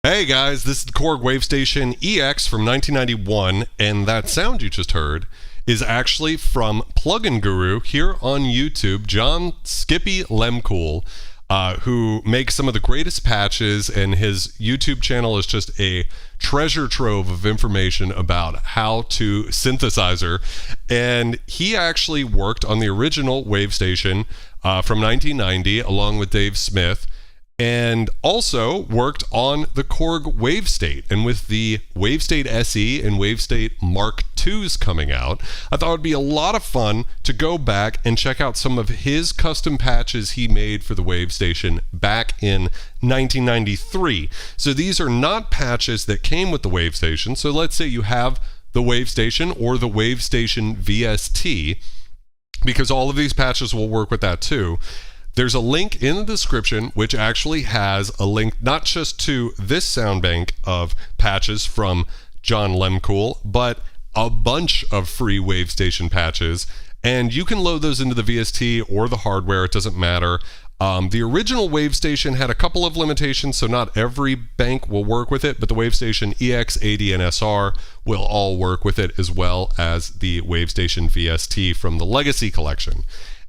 Hey guys, this is the KORG WaveStation EX from 1991, and that sound you just heard is actually from Plugin Guru here on YouTube, John Skippy Lehmkuhl, who makes some of the greatest patches, and his YouTube channel is just a treasure trove of information about how to synthesizer. And he actually worked on the original WaveStation from 1990 along with Dave Smith, and also worked on the KORG WaveState. And with the WaveState SE and WaveState Mark IIs coming out, I thought it would be a lot of fun to go back and check out some of his custom patches he made for the WaveStation back in 1993. So these are not patches that came with the WaveStation. So let's say you have the WaveStation or the WaveStation VST, because all of these patches will work with that too. There's a link in the description which actually has a link not just to this sound bank of patches from John Lehmkuhl, but a bunch of free WaveStation patches, and you can load those into the VST or the hardware, it doesn't matter. The original WaveStation had a couple of limitations, so not every bank will work with it, but the WaveStation EX, AD, and SR will all work with it, as well as the WaveStation VST from the Legacy collection.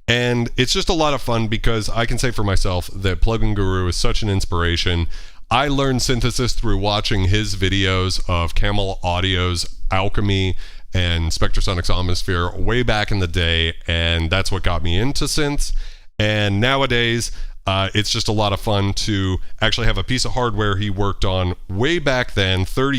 And it's just a lot of fun because I can say for myself that Plugin Guru is such an inspiration. I learned synthesis through watching his videos of Camel Audio's Alchemy and Spectrasonics Omnisphere way back in the day, and that's what got me into synths. And nowadays, it's just a lot of fun to actually have a piece of hardware he worked on way back then, 30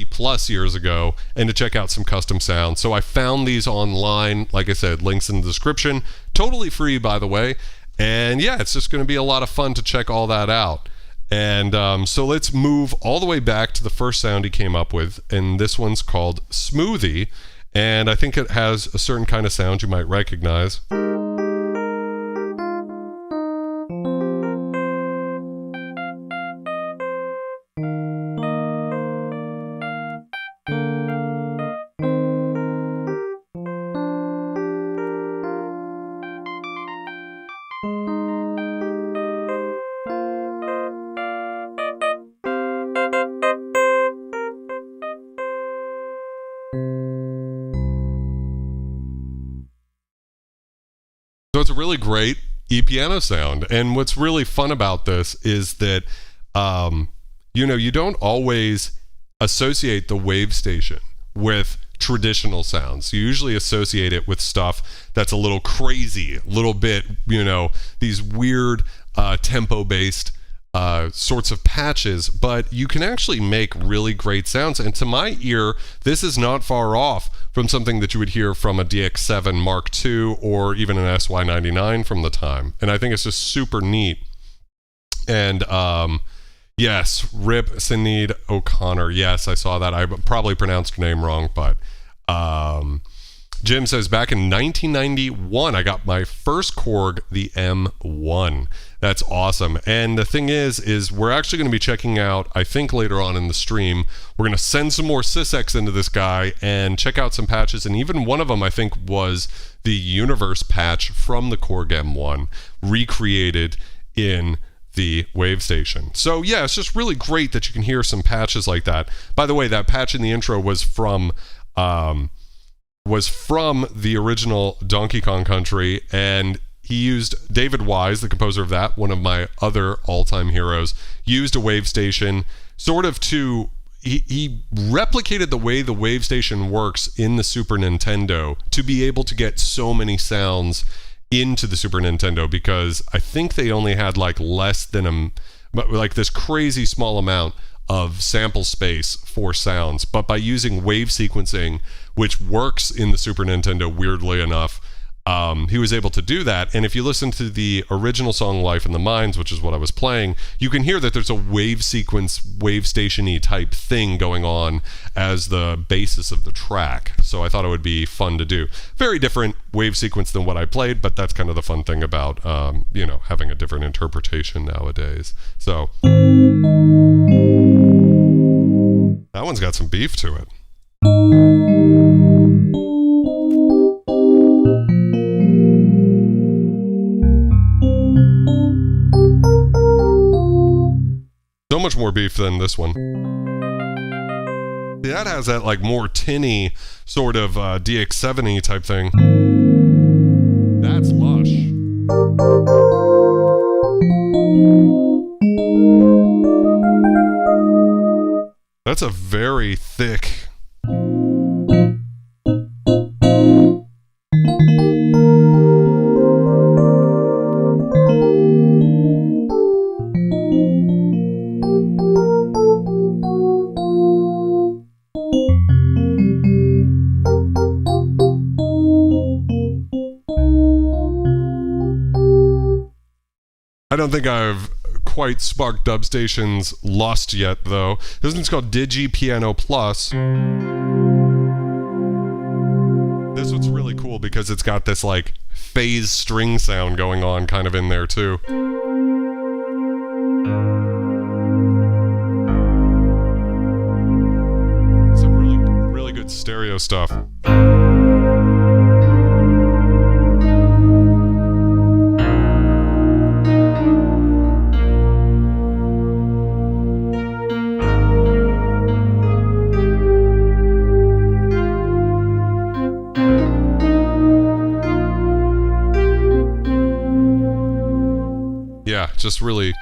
plus years ago, and to check out some custom sounds. So I found these online, like I said, links in the description, totally free by the way. And yeah, it's just going to be a lot of fun to check all that out. And so let's move all the way back to the first sound he came up with, and this one's called Smoothie, and I think it has a certain kind of sound you might recognize. So it's a really great e-piano sound. And what's really fun about this is that, you don't always associate the WaveStation with traditional sounds. You usually associate it with stuff that's a little crazy, a little bit, these weird tempo-based sorts of patches, but you can actually make really great sounds. And to my ear, this is not far off from something that you would hear from a DX7 Mark II or even an SY99 from the time. And I think it's just super neat. And yes, Rip Sinead O'Connor. Yes, I saw that. I probably pronounced her name wrong, but Jim says, back in 1991, I got my first KORG, the M1. That's awesome. And the thing is we're actually going to be checking out, I think later on in the stream, we're going to send some more SysX into this guy and check out some patches. And even one of them, I think, was the Universe patch from the KORG M1, recreated in the WaveStation. So yeah, it's just really great that you can hear some patches like that. By the way, that patch in the intro was from the original Donkey Kong Country, and he used David Wise, the composer of that, one of my other all-time heroes, used a WaveStation sort of to, he replicated the way the WaveStation works in the Super Nintendo to be able to get so many sounds into the Super Nintendo, because I think they only had like less than this crazy small amount of sample space for sounds, but by using wave sequencing, which works in the Super Nintendo weirdly enough, he was able to do that. And if you listen to the original song Life in the Mines, which is what I was playing, you can hear that there's a wave sequence, WaveStation-y type thing going on as the basis of the track. So I thought it would be fun to do. Very different wave sequence than what I played, but that's kind of the fun thing about having a different interpretation nowadays. So that one's got some beef to it. much more beef than this one. See, that has that like more tinny sort of DX7-y type thing. That's lush. That's a very thick. I don't think I've quite sparked Dubstation's lust yet, though. This one's called Digi Piano Plus. This one's really cool because it's got this, like, phase string sound going on kind of in there, too. It's some really, really good stereo stuff. Yeah, just really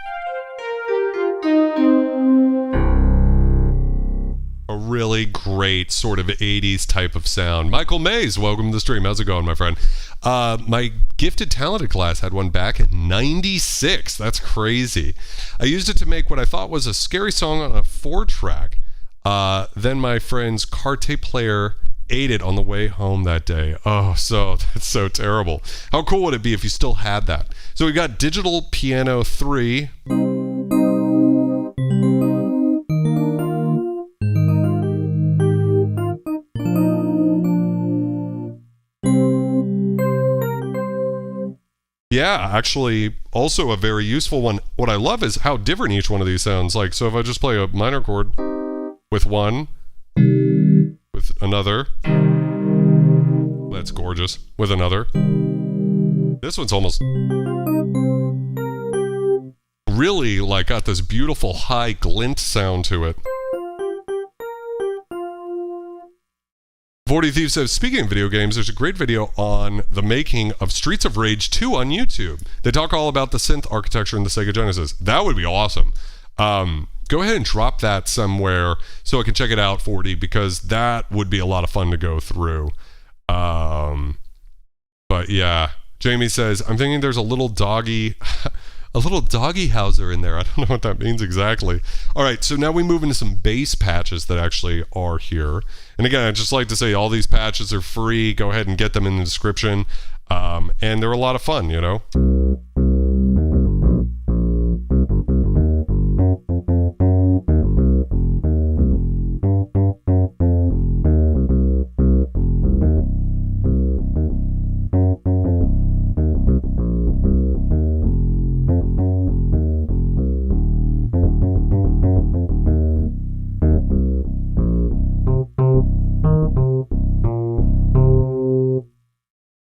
a really great sort of 80s type of sound. Michael Mays, welcome to the stream. How's it going, my friend? My gifted talented class had one back in 96. That's crazy. I used it to make what I thought was a scary song on a 4-track. Then my friend's car tape player ate it on the way home that day. Oh, that's so terrible. How cool would it be if you still had that? So we got Digital Piano 3. Yeah, actually, also a very useful one. What I love is how different each one of these sounds. Like, so if I just play a minor chord with one, with another, that's gorgeous, with another. This one's almost really like got this beautiful high glint sound to it. 40 Thief says, speaking of video games, there's a great video on the making of Streets of Rage 2 on YouTube. They talk all about the synth architecture in the Sega Genesis. That would be awesome. Go ahead and drop that somewhere so I can check it out, 40, because that would be a lot of fun to go through. But yeah, Jamie says, I'm thinking there's a little doggy Hauser in there. I don't know what that means exactly. All right, so now we move into some bass patches that actually are here. And again, I'd just like to say all these patches are free. Go ahead and get them in the description. And they're a lot of fun, you know?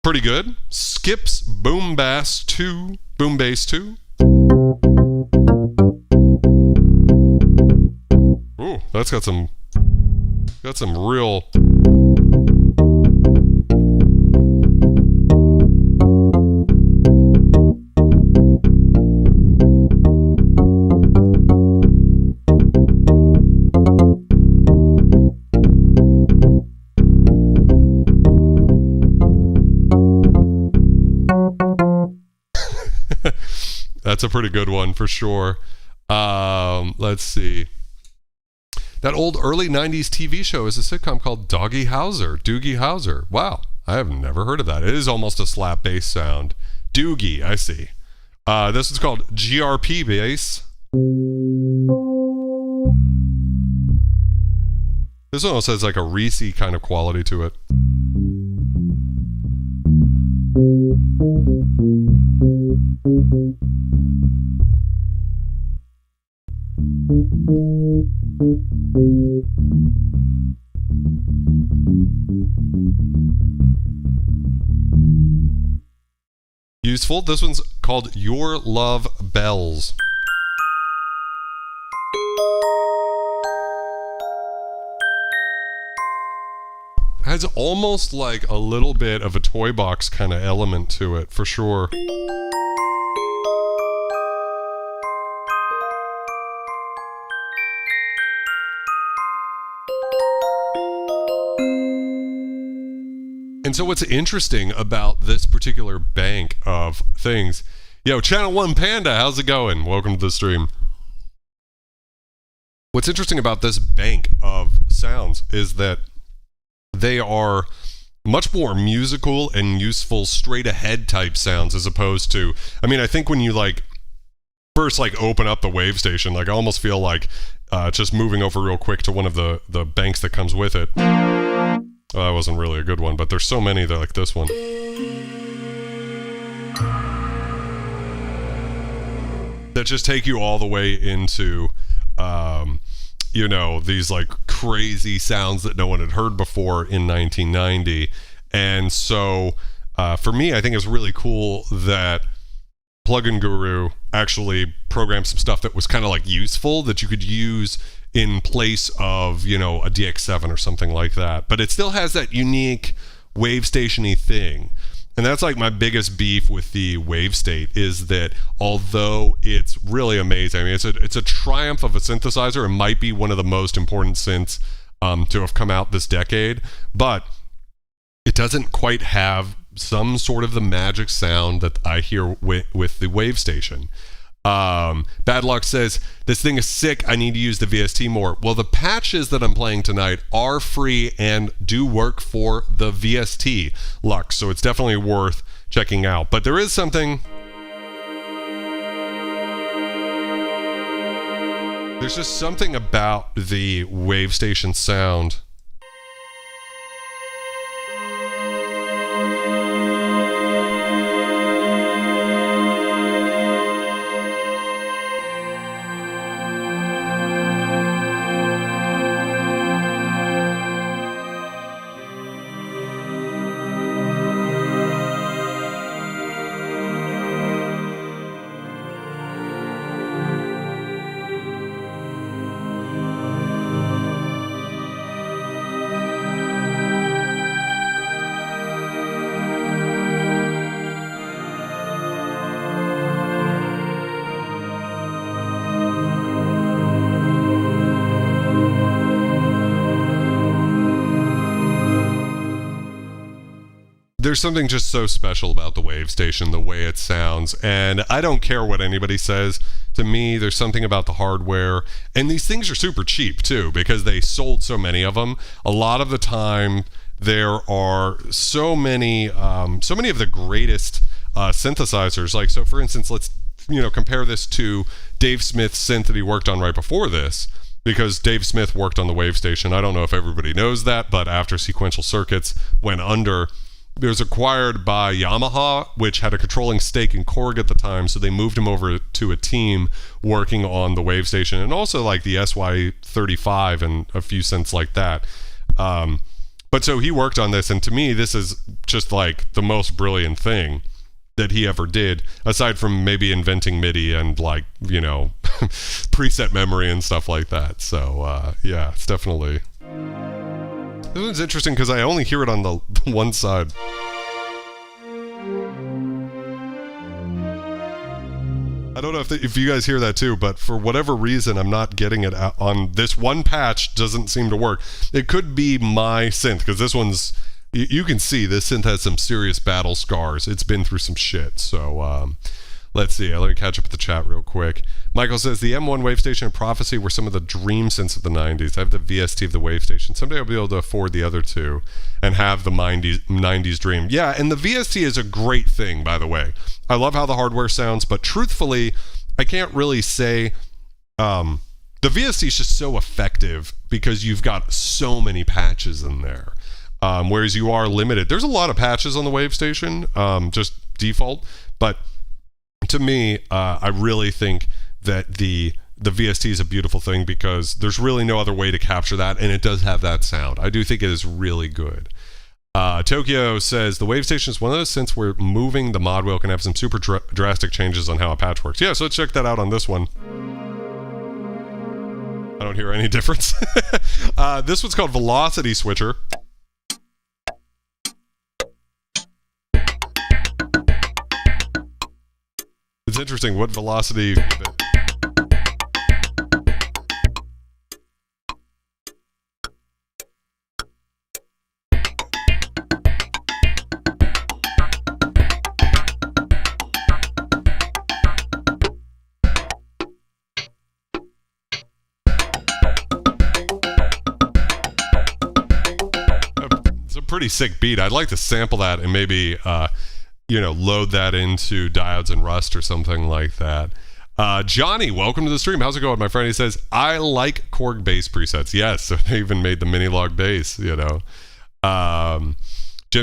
Pretty good. Skips Boom Bass 2. Boom Bass 2. Ooh, that's got some real. That's a pretty good one for sure. Let's see. That old early 90s TV show is a sitcom called Doogie Howser. Wow, I have never heard of that. It is almost a slap bass sound. Doogie, I see. This is called GRP bass. This almost has like a Reese kind of quality to it. Useful. This one's called Your Love Bells. Has almost like a little bit of a toy box kind of element to it, for sure. And so what's interesting about this particular bank of things, yo, Channel 1 Panda, how's it going? Welcome to the stream. What's interesting about this bank of sounds is that they are much more musical and useful straight ahead type sounds as opposed to, I mean, I think when you like first like open up the WaveStation, like I almost feel like just moving over real quick to one of the banks that comes with it. That wasn't really a good one, but there's so many that like this one. That just take you all the way into, you know, these like crazy sounds that no one had heard before in 1990. And so for me, I think it's really cool that Plugin Guru actually programmed some stuff that was kind of like useful that you could use in place of, you know, a DX7 or something like that. But it still has that unique WaveStation-y thing. And that's like my biggest beef with the WaveState is that although it's really amazing, I mean, it's a triumph of a synthesizer. It might be one of the most important synths to have come out this decade, but it doesn't quite have some sort of the magic sound that I hear with the WaveStation. Bad Luck says, this thing is sick, I need to use the VST more. Well, the patches that I'm playing tonight are free and do work for the VST, Lux, so it's definitely worth checking out. But there is something... There's just something about the WaveStation sound. There's something just so special about the WaveStation, the way it sounds, and I don't care what anybody says. To me, there's something about the hardware, and these things are super cheap too, because they sold so many of them. A lot of the time, there are so many of the greatest synthesizers. Like, so for instance, let's compare this to Dave Smith's synth that he worked on right before this, because Dave Smith worked on the WaveStation. I don't know if everybody knows that, but after Sequential Circuits went under, it was acquired by Yamaha, which had a controlling stake in KORG at the time, so they moved him over to a team working on the WaveStation, and also like the SY35 and a few synths like that. But so he worked on this, and to me, this is just like the most brilliant thing that he ever did, aside from maybe inventing MIDI and like, preset memory and stuff like that. So yeah, it's definitely... This one's interesting because I only hear it on the one side. I don't know if you guys hear that too, but for whatever reason, I'm not getting it out on this one patch. Doesn't seem to work. It could be my synth, because this one's, you can see this synth has some serious battle scars. It's been through some shit. So let's see. Let me catch up with the chat real quick. Michael says, the M1 WaveStation and Prophecy were some of the dream synths of the 90s. I have the VST of the WaveStation. Someday I'll be able to afford the other two and have the 90s dream. Yeah, and the VST is a great thing, by the way. I love how the hardware sounds, but truthfully, I can't really say... the VST is just so effective because you've got so many patches in there. Whereas you are limited. There's a lot of patches on the WaveStation, just default, but to me, I really think that the VST is a beautiful thing because there's really no other way to capture that, and it does have that sound. I do think it is really good. Tokyo says, the WaveStation is one of those synths where moving the mod wheel can have some super drastic changes on how a patch works. Yeah, so let's check that out on this one. I don't hear any difference. This one's called Velocity Switcher. It's interesting what velocity you give it. Pretty sick beat. I'd like to sample that and maybe load that into Diodes and Rust or something like that. Johnny, welcome to the stream. How's it going, my friend? He says, I like KORG bass presets. Yes, so they even made the mini log bass, Jim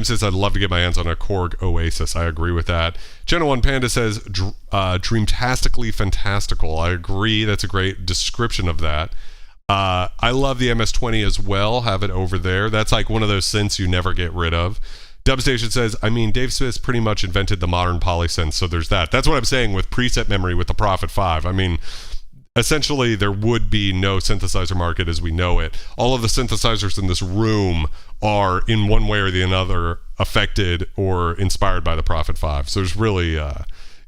says, I'd love to get my hands on a KORG Oasis. I agree with that. Channel 1 Panda says, dreamtastically fantastical. I agree. That's a great description of that. I love the MS-20 as well. Have it over there. That's like one of those synths you never get rid of. Dubstation says, I mean, Dave Smith pretty much invented the modern polysynth, so there's that. That's what I'm saying with preset memory with the Prophet 5. I mean, essentially, there would be no synthesizer market as we know it. All of the synthesizers in this room are, in one way or the other, affected or inspired by the Prophet 5. So there's really,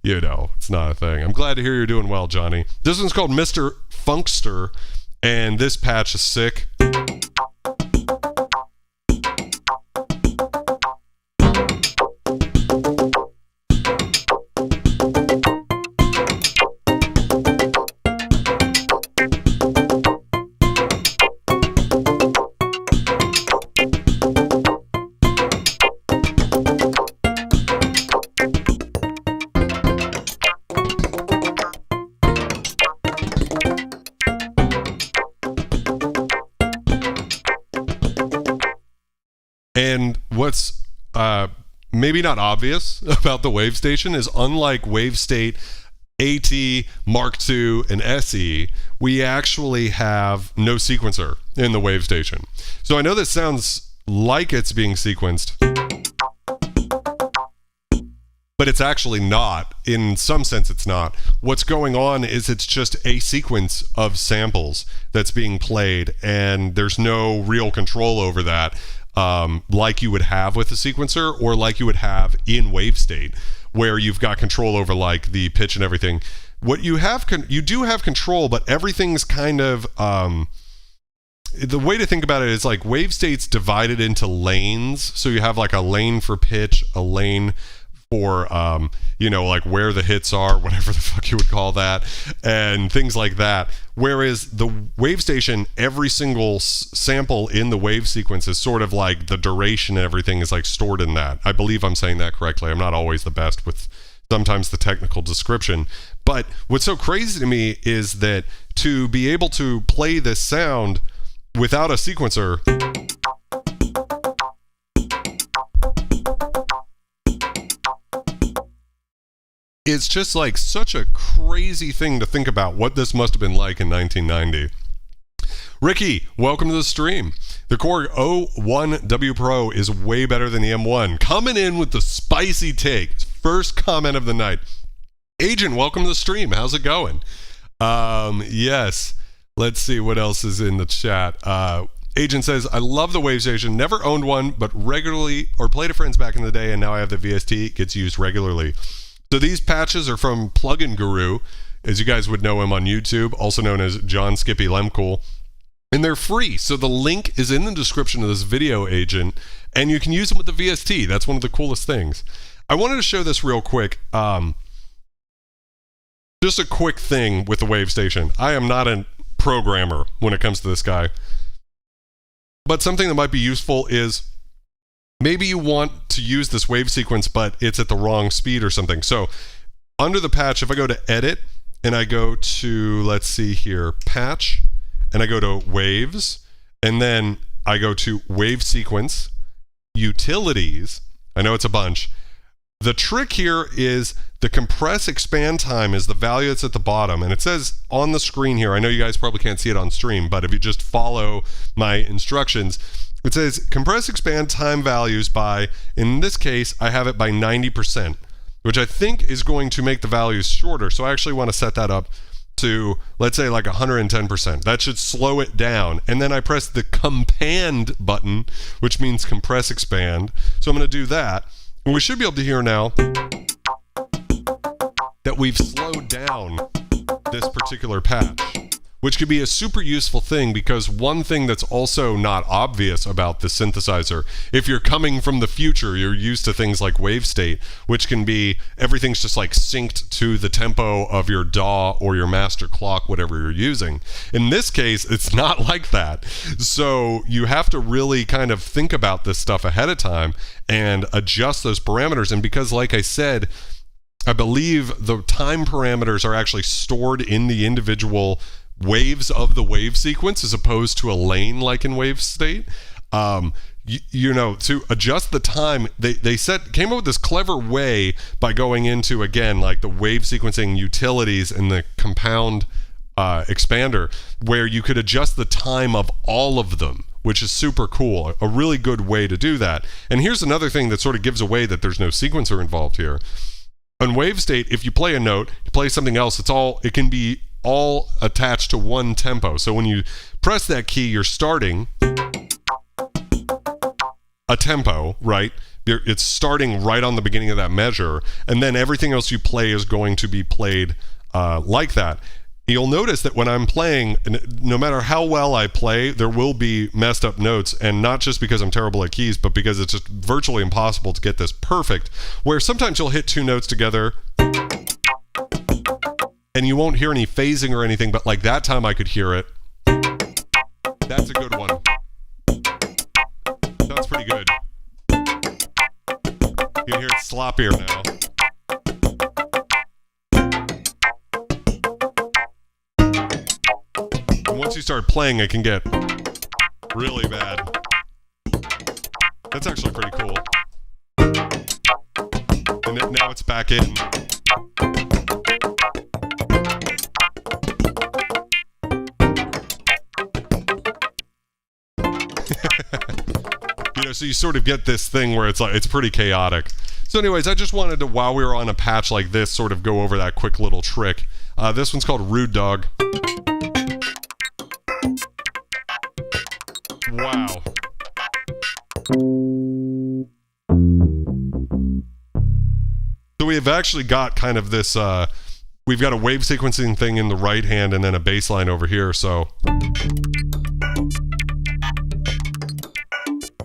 it's not a thing. I'm glad to hear you're doing well, Johnny. This one's called Mr. Funkster. And this patch is sick. And what's maybe not obvious about the WaveStation is, unlike WaveState, AT, Mark II, and SE, we actually have no sequencer in the WaveStation. So I know this sounds like it's being sequenced, but it's actually not. In some sense, it's not. What's going on is it's just a sequence of samples that's being played, and there's no real control over that. Like you would have with a sequencer, or like you would have in WaveState, where you've got control over like the pitch and everything. What you have, you do have control, but everything's kind of, the way to think about it is like WaveState's divided into lanes. So you have like a lane for pitch, a lane for, like where the hits are, whatever the fuck you would call that, and things like that. Whereas the WaveStation, every single sample in the wave sequence is sort of like the duration and everything is like stored in that. I believe I'm saying that correctly. I'm not always the best with sometimes the technical description. But what's so crazy to me is that to be able to play this sound without a sequencer, it's just like such a crazy thing to think about what this must have been like in 1990. Ricky, welcome to the stream. The KORG O1W Pro is way better than the M1. Coming in with the spicy take. First comment of the night. Agent, welcome to the stream. How's it going? Yes. Let's see what else is in the chat. Agent says, I love the WaveStation. Never owned one, but regularly, or played a friend's back in the day, and now I have the VST. It gets used regularly. So these patches are from Plugin Guru, as you guys would know him on YouTube, also known as John Skippy Lehmkuhl. And they're free, so the link is in the description of this video, Agent, and you can use them with the VST. That's one of the coolest things. I wanted to show this real quick. Just a quick thing with the WaveStation. I am not a programmer when it comes to this guy. But something that might be useful is, maybe you want to use this wave sequence, but it's at the wrong speed or something. So under the patch, if I go to edit and I go to, let's see here, patch, and I go to waves, and then I go to wave sequence, utilities, I know it's a bunch. The trick here is the compress expand time is the value that's at the bottom, and it says on the screen here, I know you guys probably can't see it on stream, but if you just follow my instructions, it says compress expand time values by, in this case, I have it by 90%, which I think is going to make the values shorter. So I actually want to set that up to, let's say, like 110%. That should slow it down. And then I press the compand button, which means compress expand. So I'm going to do that. And we should be able to hear now that that we've slowed down this particular patch, which could be a super useful thing, because one thing that's also not obvious about the synthesizer, if you're coming from the future, you're used to things like WaveState, which can be everything's just like synced to the tempo of your DAW or your master clock, whatever you're using. In this case, it's not like that. So you have to really kind of think about this stuff ahead of time and adjust those parameters. And because, like I said, I believe the time parameters are actually stored in the individual waves of the wave sequence as opposed to a lane like in WaveState. You know, to adjust the time, they came up with this clever way by going into, again, like the wave sequencing utilities and the compound expander, where you could adjust the time of all of them, which is super cool. A really good way to do that. And here's another thing that sort of gives away that there's no sequencer involved here. On WaveState, if you play a note, you play something else, it can be all attached to one tempo. So when you press that key, you're starting a tempo, right? It's starting right on the beginning of that measure, and then everything else you play is going to be played like that. You'll notice that when I'm playing, no matter how well I play, there will be messed up notes, and not just because I'm terrible at keys, but because it's just virtually impossible to get this perfect, where sometimes you'll hit two notes together and you won't hear any phasing or anything, but like that time I could hear it. That's a good one. That's pretty good. You can hear it sloppier now. And once you start playing, it can get really bad. That's actually pretty cool. And now it's back in. You know, so you sort of get this thing where it's like, it's pretty chaotic. So anyways, I just wanted to, while we were on a patch like this, sort of go over that quick little trick. This one's called Rude Dog. Wow. So we have actually got kind of this, we've got a wave sequencing thing in the right hand and then a bass line over here, so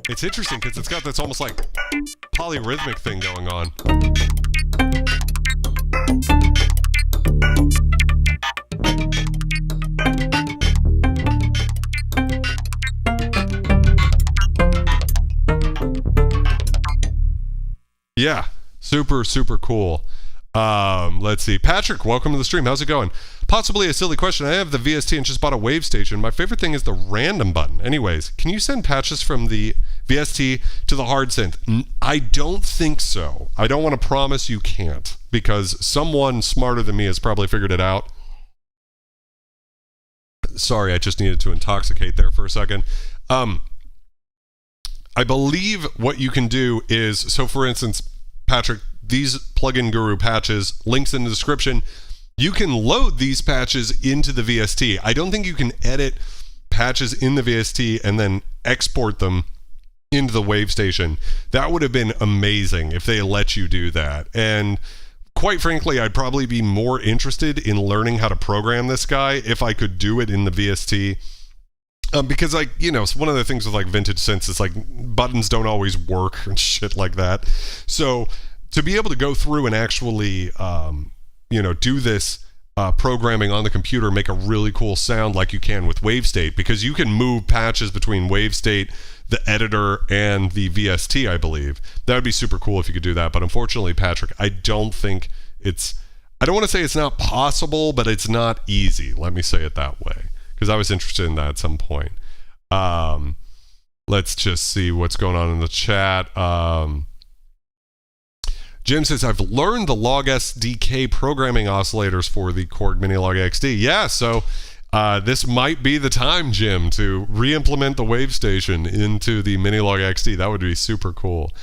it's interesting because it's got this almost like polyrhythmic thing going on. Yeah, super, super cool. Let's see. Patrick, welcome to the stream. How's it going? Possibly a silly question. I have the VST and just bought a WaveStation. My favorite thing is the random button. Anyways, can you send patches from the VST to the hard synth? I don't think so. I don't want to promise you can't, because someone smarter than me has probably figured it out. Sorry, I just needed to intoxicate there for a second. I believe what you can do is, so for instance, Patrick, these Plugin Guru patches, links in the description, you can load these patches into the VST. I don't think you can edit patches in the VST and then export them into the WaveStation. That would have been amazing if they let you do that. And quite frankly, I'd probably be more interested in learning how to program this guy if I could do it in the VST. Because, like, you know, one of the things with like vintage synths is like buttons don't always work and shit like that. So to be able to go through and actually, you know, do this programming on the computer, make a really cool sound like you can with WaveState, because you can move patches between WaveState, the editor, and the VST, I believe. That would be super cool if you could do that. But unfortunately, Patrick, I don't think it's, I don't want to say it's not possible, but it's not easy. Let me say it that way, because I was interested in that at some point. Let's just see what's going on in the chat. Jim says, I've learned the Log SDK programming oscillators for the KORG Minilog XD. Yeah, so this might be the time, Jim, to re-implement the WaveStation into the Minilog XD. That would be super cool.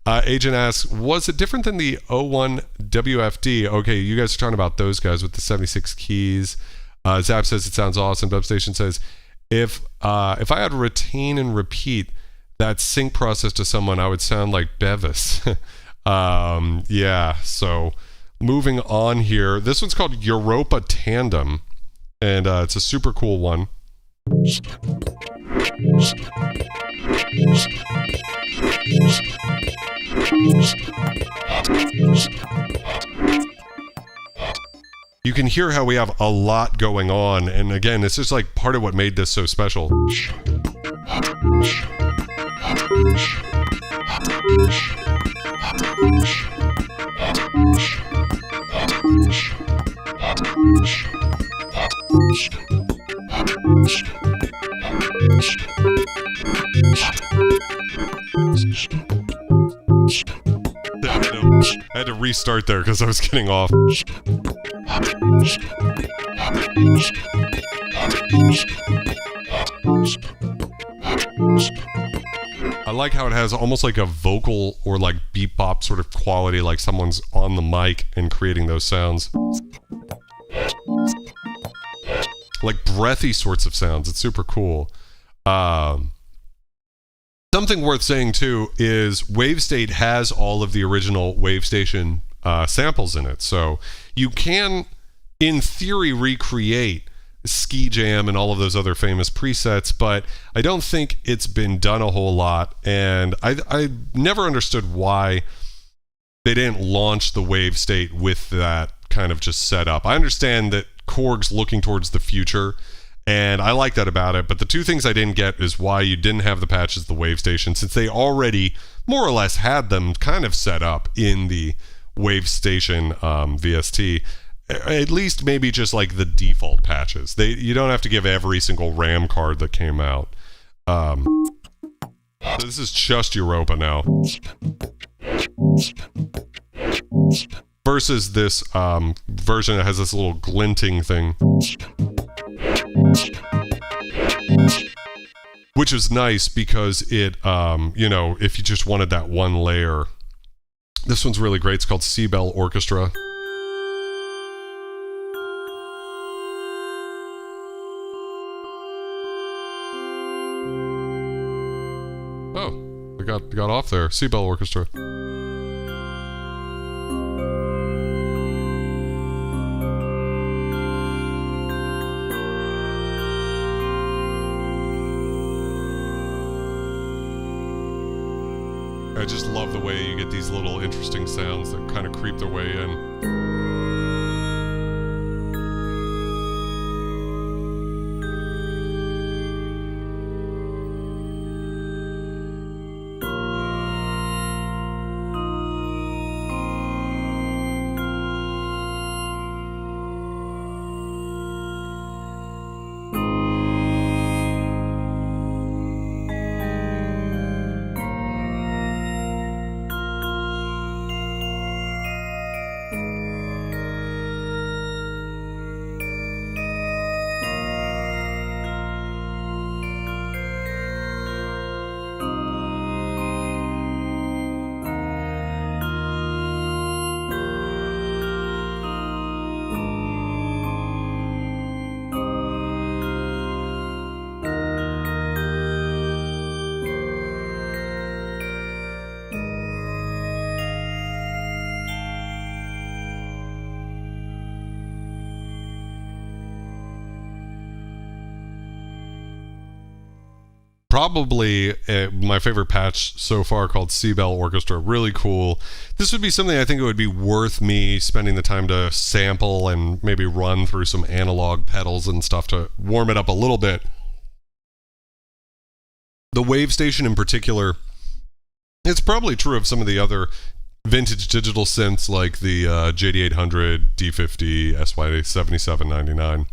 Agent asks, was it different than the 01 WFD? Okay, you guys are talking about those guys with the 76 keys. Zap says it sounds awesome. Dubstation says, if I had to retain and repeat that sync process to someone, I would sound like Bevis. Yeah, so Moving on here. This one's called Europa Tandem, and it's a super cool one. You can hear how we have a lot going on, and again, it's just like part of what made this so special. I had to restart there because I was getting off. I like how it has almost like a vocal or like beep bop sort of quality, like someone's on the mic and creating those sounds. Like breathy sorts of sounds. It's super cool. Something worth saying too is WaveState has all of the original WaveStation samples in it. So you can, in theory, recreate Ski Jam and all of those other famous presets, but I don't think it's been done a whole lot. And I never understood why they didn't launch the WaveState with that kind of just set up. I understand that Korg's looking towards the future, and I like that about it, but the two things I didn't get is why you didn't have the patches, the WaveStation, since they already more or less had them kind of set up in the WaveStation VST. At least maybe just like the default patches. You don't have to give every single RAM card that came out. So this is just Europa now. Versus this version that has this little glinting thing. Which is nice because it, you know, if you just wanted that one layer. This one's really great. It's called Seabell Orchestra. Oh, I got off there. Seabell Orchestra. I just love the way you get these little interesting sounds that kind of creep their way in. Probably my favorite patch so far, called Seabell Orchestra. Really cool. This would be something I think it would be worth me spending the time to sample and maybe run through some analog pedals and stuff to warm it up a little bit. The WaveStation in particular, it's probably true of some of the other vintage digital synths like the JD800, D50, SY7799.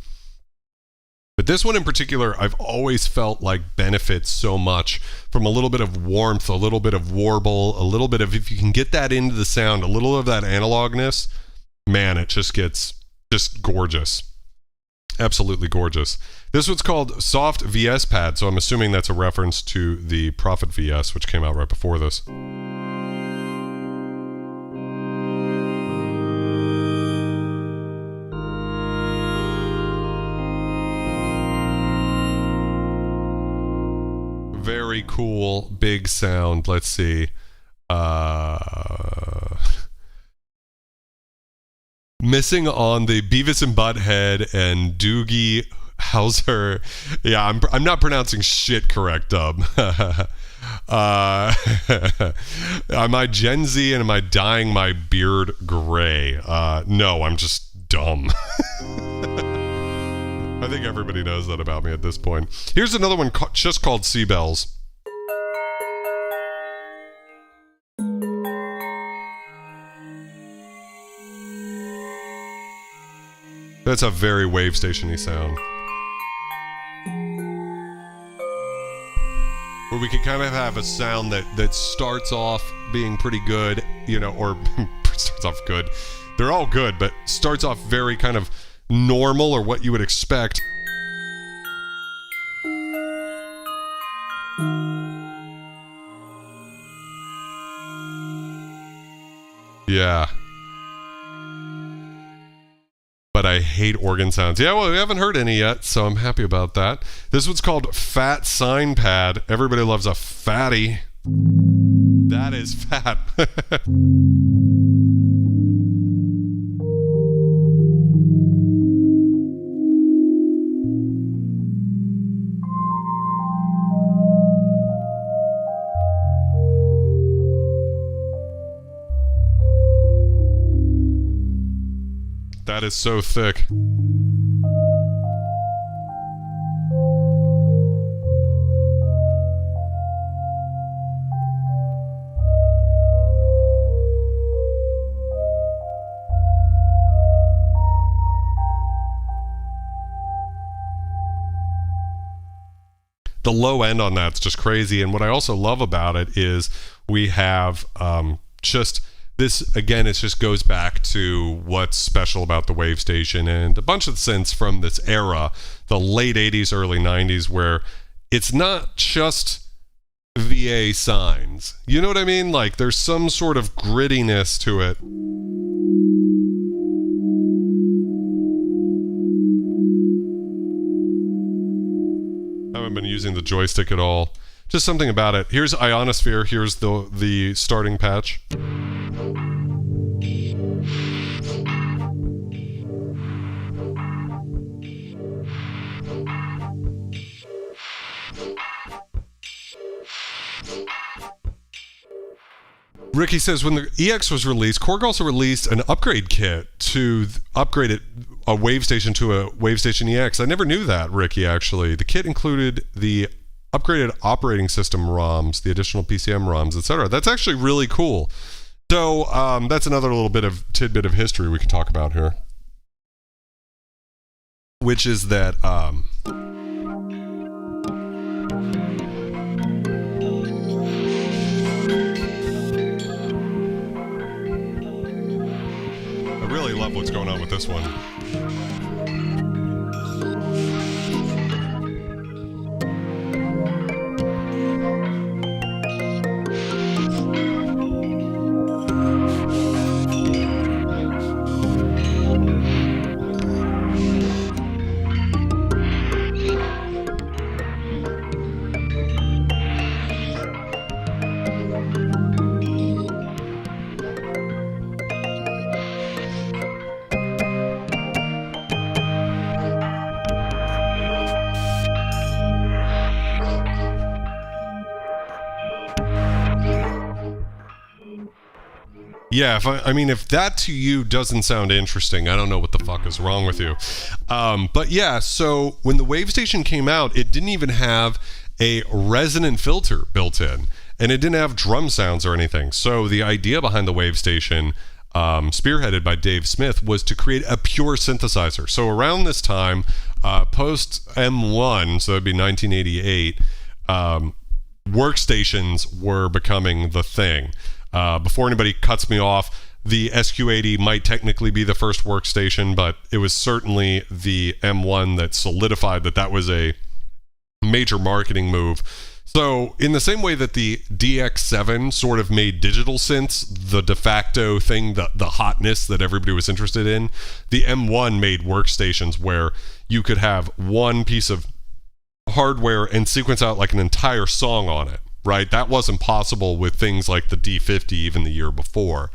But this one in particular, I've always felt like benefits so much from a little bit of warmth, a little bit of warble, a little bit of, if you can get that into the sound, a little of that analogness, man, it just gets just gorgeous. Absolutely gorgeous. This one's called Soft VS Pad, so I'm assuming that's a reference to the Prophet VS, which came out right before this. Very cool, big sound. Let's see. missing on the Beavis and Butthead and Doogie Howser. Yeah, I'm not pronouncing shit correct, Dub. Am I Gen Z and am I dyeing my beard gray? No, I'm just dumb. I think everybody knows that about me at this point. Here's another one just called Seabells. That's a very WaveStation-y sound. Where we can kind of have a sound that starts off being pretty good, you know, or starts off good. They're all good, but starts off very kind of normal or what you would expect. Yeah. But I hate organ sounds. Yeah, well, we haven't heard any yet, so I'm happy about that. This one's called Fat Sign Pad. Everybody loves a fatty. That is fat. That is so thick. The low end on that's just crazy. And what I also love about it is we have just this, again, it just goes back to what's special about the WaveStation and a bunch of synths from this era, the late 80s, early 90s, where it's not just VA signs. You know what I mean? Like, there's some sort of grittiness to it. I haven't been using the joystick at all. Just something about it. Here's Ionosphere. Here's the starting patch. Ricky says, when the EX was released, Korg also released an upgrade kit to upgrade it, a WaveStation to a WaveStation EX. I never knew that, Ricky, actually. The kit included the upgraded operating system ROMs, the additional PCM ROMs, etc. That's actually really cool. So that's another little bit of tidbit of history we can talk about here. Which is that... I really love what's going on with this one. Yeah, if that to you doesn't sound interesting, I don't know what the fuck is wrong with you. But yeah, so when the WaveStation came out, it didn't even have a resonant filter built in, and it didn't have drum sounds or anything. So the idea behind the WaveStation, spearheaded by Dave Smith, was to create a pure synthesizer. So around this time, post M1, so that'd be 1988, workstations were becoming the thing. Before anybody cuts me off, the SQ80 might technically be the first workstation, but it was certainly the M1 that solidified that was a major marketing move. So in the same way that the DX7 sort of made digital synths the de facto thing, the hotness that everybody was interested in, the M1 made workstations where you could have one piece of hardware and sequence out like an entire song on it. Right, that wasn't possible with things like the D50 even the year before.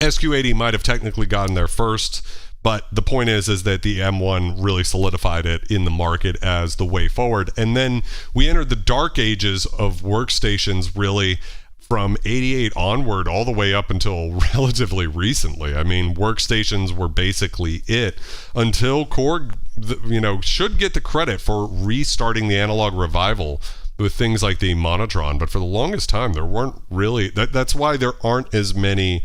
SQ80 might have technically gotten there first, but the point is that the M1 really solidified it in the market as the way forward. And then we entered the dark ages of workstations, really from 88 onward all the way up until relatively recently. I mean, workstations were basically it until Korg, should get the credit for restarting the analog revival with things like the Monotron. But for the longest time, there weren't really, that's why there aren't as many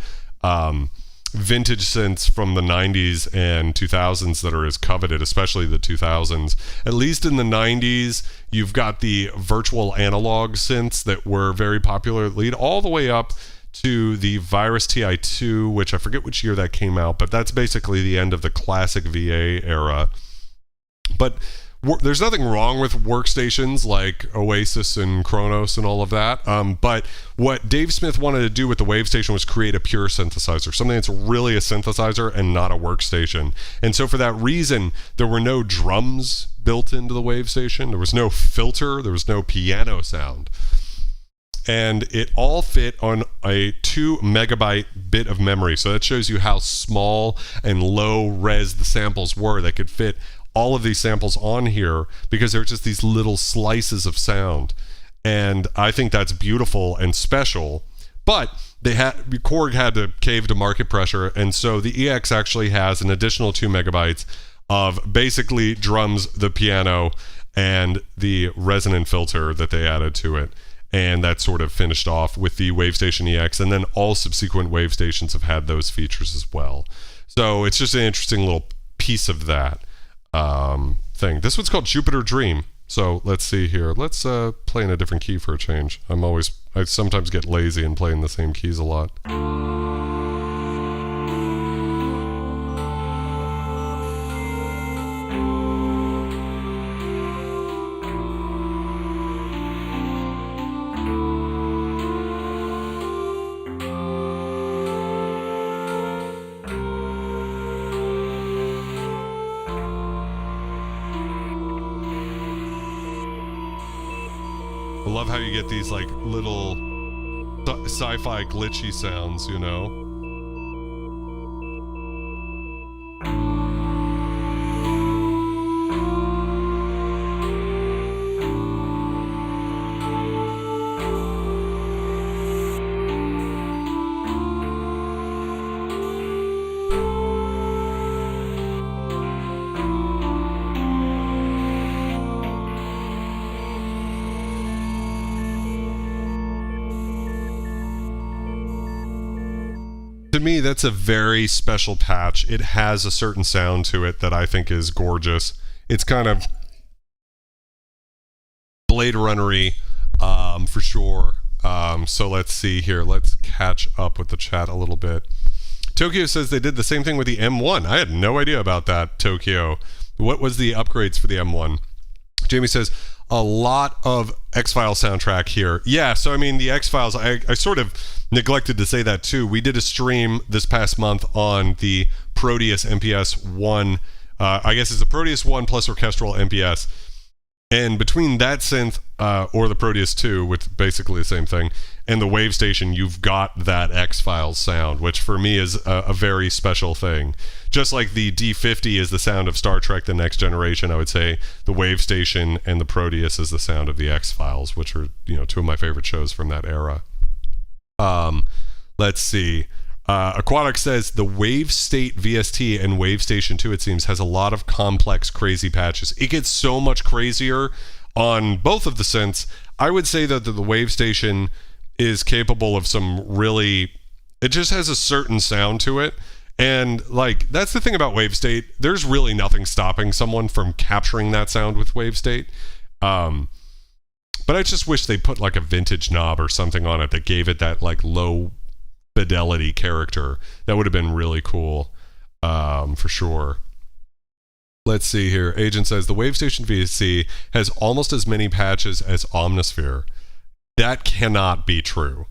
vintage synths from the 90s and 2000s that are as coveted, especially the 2000s. At least in the 90s, you've got the virtual analog synths that were very popular, lead all the way up to the Virus TI2, which I forget which year that came out, but that's basically the end of the classic VA era. But there's nothing wrong with workstations like Oasis and Kronos and all of that. But what Dave Smith wanted to do with the WaveStation was create a pure synthesizer, something that's really a synthesizer and not a workstation. And so for that reason, there were no drums built into the WaveStation. There was no filter. There was no piano sound. And it all fit on a 2 megabyte bit of memory. So that shows you how small and low res the samples were. They could fit all of these samples on here because they're just these little slices of sound. And I think that's beautiful and special. But Korg had to cave to market pressure, and so the EX actually has an additional 2 megabytes of basically drums, the piano, and the resonant filter that they added to it. And that sort of finished off with the WaveStation EX, and then all subsequent WaveStations have had those features as well. So it's just an interesting little piece of that thing. This one's called Jupiter Dream. So let's see here. Let's play in a different key for a change. I sometimes get lazy and play in the same keys a lot. I love how you get these like little sci-fi glitchy sounds, you know? To me, that's a very special patch. It has a certain sound to it that I think is gorgeous. It's kind of Blade Runner-y, for sure. So let's see here. Let's catch up with the chat a little bit. Tokyo says they did the same thing with the M1. I had no idea about that, Tokyo. What was the upgrades for the M1? Jamie says, a lot of X-Files soundtrack here. Yeah, so I mean, the X-Files, I sort of neglected to say that too. We did a stream this past month on the Proteus MPS 1. I guess it's a Proteus 1 plus orchestral MPS. And between that synth, or the Proteus 2, with basically the same thing, and the WaveStation, you've got that X-Files sound, which for me is a very special thing. Just like the D50 is the sound of Star Trek The Next Generation, I would say the WaveStation and the Proteus is the sound of the X-Files, which are, two of my favorite shows from that era. Let's see. Aquatic says the WaveState VST and WaveStation 2, it seems, has a lot of complex, crazy patches. It gets so much crazier on both of the synths. I would say that the WaveStation is capable of some really... It just has a certain sound to it. And, that's the thing about WaveState. There's really nothing stopping someone from capturing that sound with WaveState. But I just wish they put, a vintage knob or something on it that gave it that, low fidelity character. That would have been really cool, for sure. Let's see here. Agent says the WaveStation VSC has almost as many patches as Omnisphere. That cannot be true.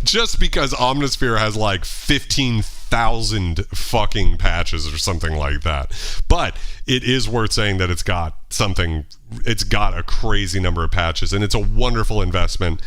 Just because Omnisphere has 15,000 fucking patches or something like that. But it is worth saying that it's got a crazy number of patches, and it's a wonderful investment.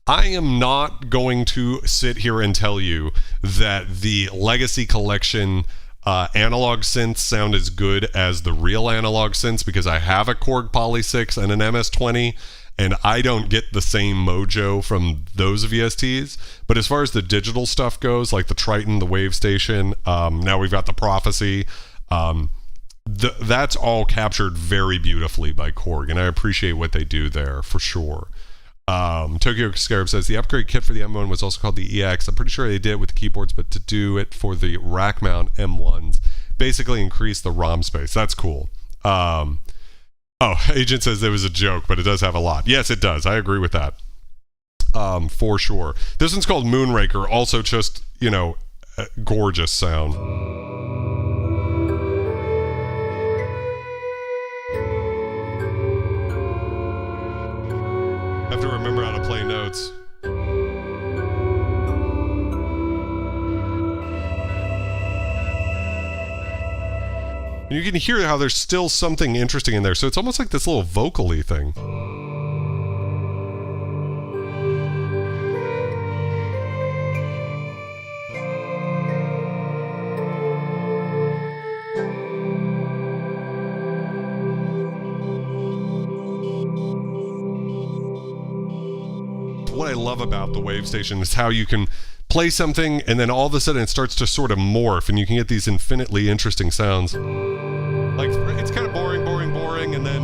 I am not going to sit here and tell you that the Legacy Collection analog synths sound as good as the real analog synths, because I have a Korg Poly 6 and an MS-20, and I don't get the same mojo from those VSTs. But as far as the digital stuff goes, like the Triton, the WaveStation, now we've got the Prophecy, that's all captured very beautifully by Korg, and I appreciate what they do there for sure. Tokyo Scarab says the upgrade kit for the M1 was also called the EX. I'm pretty sure they did it with the keyboards, but to do it for the rack mount M1s basically increase the ROM space. That's cool. Agent says there was a joke, but it does have a lot. Yes, it does. I agree with that. For sure. This one's called Moonraker, also just, gorgeous sound. I have to remember how to play notes. You can hear how there's still something interesting in there, so it's almost like this little vocal-y thing. What I love about the WaveStation is how you can play something and then all of a sudden it starts to sort of morph and you can get these infinitely interesting sounds. Like, it's kind of boring, and then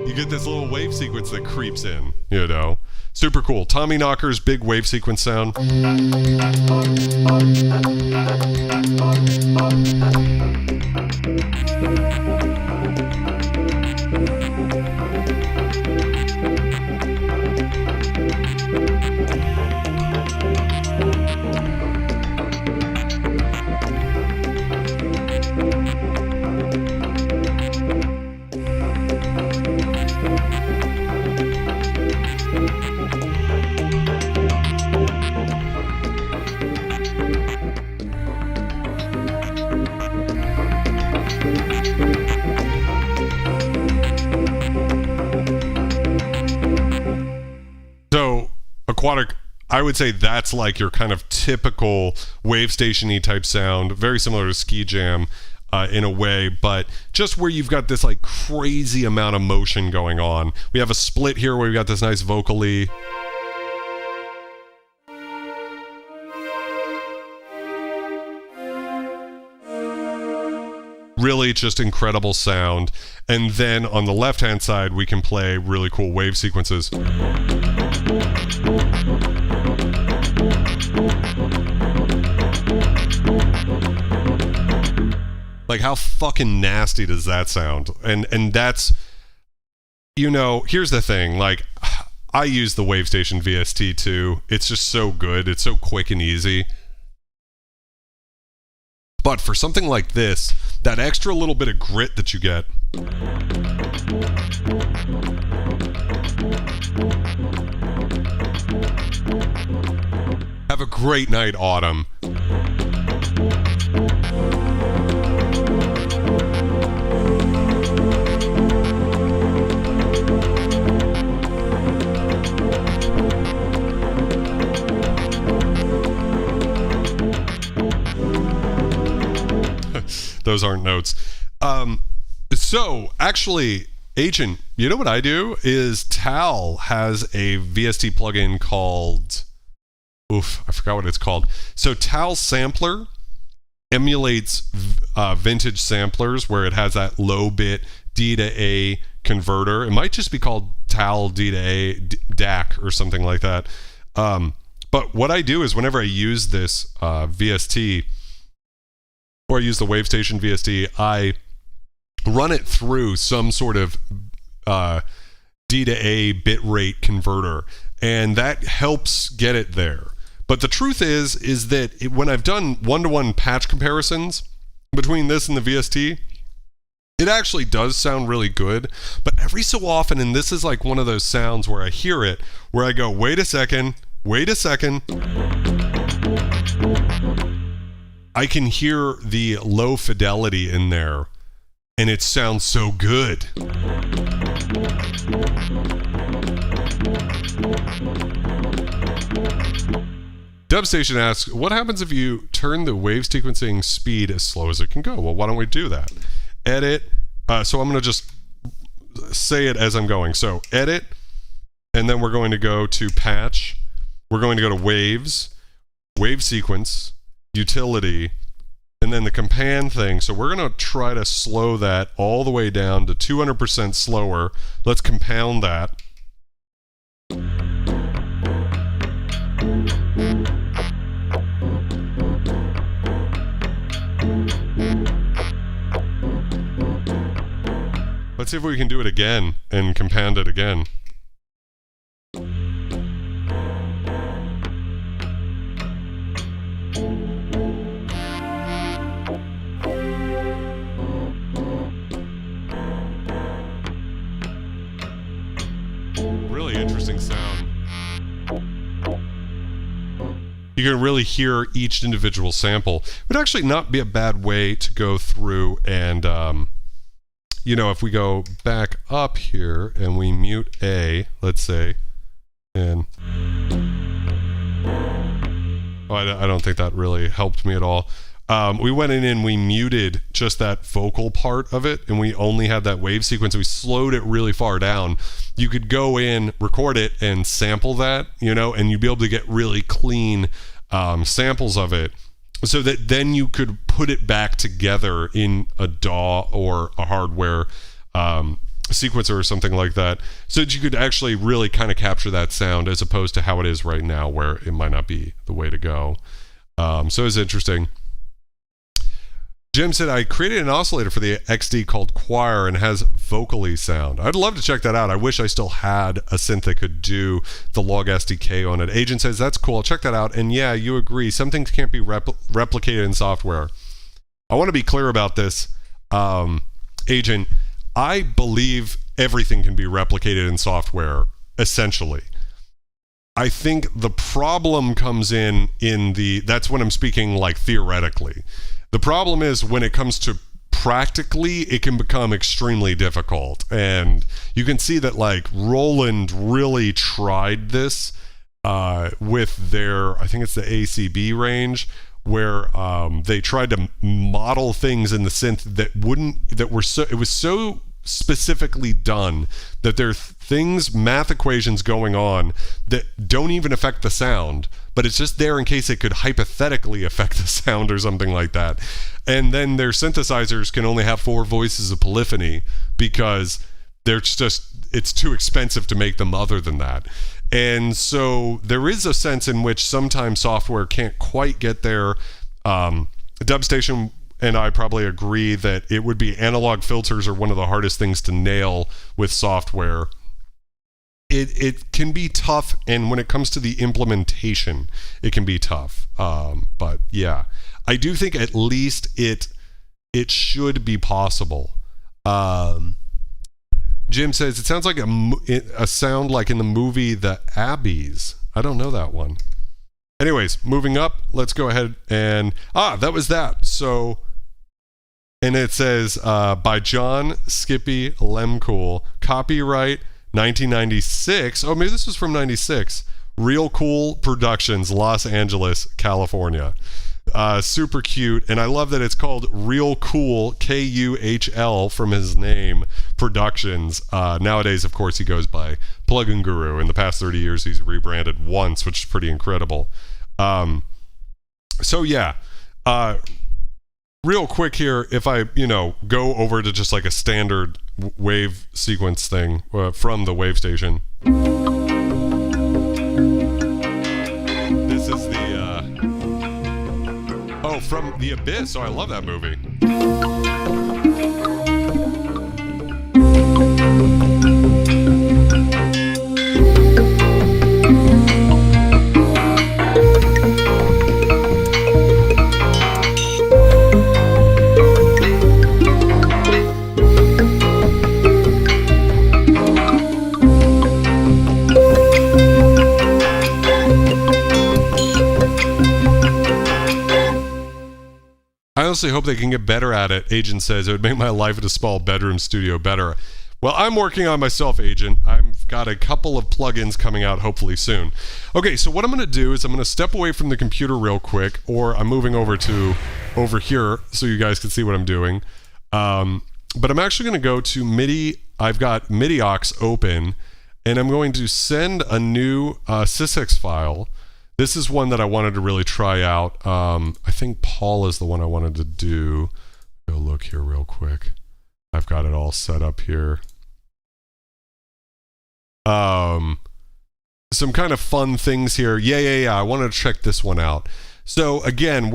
you get this little wave sequence that creeps in, Super cool. Tommy Knocker's big wave sequence sound. Aquatic, I would say that's like your kind of typical WaveStation-y type sound, very similar to Ski Jam in a way, but just where you've got this like crazy amount of motion going on. We have a split here where we've got this nice vocally. Really just incredible sound. And then on the left-hand side, we can play really cool wave sequences. Like, how fucking nasty does that sound? And that's, here's the thing. Like, I use the WaveStation VST too. It's just so good. It's so quick and easy. But for something like this, that extra little bit of grit that you get. Have a great night, Autumn. Those aren't notes. So, actually, Agent, you know what I do? Is Tal has a VST plugin called... I forgot what it's called. So, Tal Sampler emulates vintage samplers where it has that low-bit D to A converter. It might just be called Tal D to A DAC or something like that. But what I do is whenever I use this VST... or I use the WaveStation VST, I run it through some sort of D to A bitrate converter, and that helps get it there. But the truth is that when I've done one-to-one patch comparisons between this and the VST, it actually does sound really good. But every so often, and this is like one of those sounds where I hear it, where I go, wait a second, I can hear the low fidelity in there, and it sounds so good. Dubstation asks, what happens if you turn the wave sequencing speed as slow as it can go? Well, why don't we do that? Edit. So I'm going to just say it as I'm going. So edit, and then we're going to go to patch. We're going to go to waves, wave sequence, utility, and then the compand thing. So we're going to try to slow that all the way down to 200% slower. Let's compound that. Let's see if we can do it again and compound it again. Really interesting sound. You can really hear each individual sample. It would actually not be a bad way to go through and you know, if we go back up here and we mute A, let's say, and I don't think that really helped me at all. We went in and we muted just that vocal part of it, and we only had that wave sequence. We slowed it really far down. You could go in, record it, and sample that, you know, and you'd be able to get really clean samples of it, so that then you could put it back together in a DAW or a hardware sequencer or something like that, so that you could actually really kind of capture that sound, as opposed to how it is right now, where it might not be the way to go. So it's interesting. Jim said, I created an oscillator for the XD called Choir and has vocally sound. I'd love to check that out. I wish I still had a synth that could do the log SDK on it. Agent says, that's cool. I'll check that out. And yeah, you agree. Some things can't be replicated in software. I want to be clear about this, Agent. I believe everything can be replicated in software, essentially. I think the problem comes in that's when I'm speaking like theoretically. The problem is when it comes to practically, it can become extremely difficult. And you can see that like Roland really tried this with their, I think it's the ACB range, where they tried to model things in the synth it was so specifically done that there are things, math equations going on that don't even affect the sound, but it's just there in case it could hypothetically affect the sound or something like that. And then their synthesizers can only have 4 voices of polyphony because it's too expensive to make them other than that. And so there is a sense in which sometimes software can't quite get there. Dubstation and I probably agree that it would be analog filters are one of the hardest things to nail with software. It can be tough, and when it comes to the implementation, it can be tough. But yeah, I do think at least it should be possible. Jim says, it sounds like a sound like in the movie The Abbeys. I don't know that one. Anyways, moving up, let's go ahead and... that was that. So... And it says, by John Skippy Lehmkuhl, copyright 1996. Oh, maybe this was from 96. Real Cool Productions, Los Angeles, California. Super cute. And I love that it's called Real Cool, Kuhl, from his name, Productions. Nowadays, of course, he goes by Plugin Guru. In the past 30 years, he's rebranded once, which is pretty incredible. So, yeah. Real quick here, if I, go over to just like a standard wave sequence thing from the WaveStation. This is the, from The Abyss. Oh, I love that movie. I honestly hope they can get better at it. Agent says it would make my life at a small bedroom studio better. Well, I'm working on myself, Agent. I've got a couple of plugins coming out hopefully soon. Okay, so what I'm going to do is I'm going to step away from the computer real quick, or I'm moving over here so you guys can see what I'm doing. But I'm actually going to go to MIDI. I've got MIDI aux open, and I'm going to send a new sysx file. This is one that I wanted to really try out. I think Paul is the one I wanted to do. Go look here real quick. I've got it all set up here. Some kind of fun things here. Yeah. I wanted to check this one out. So again,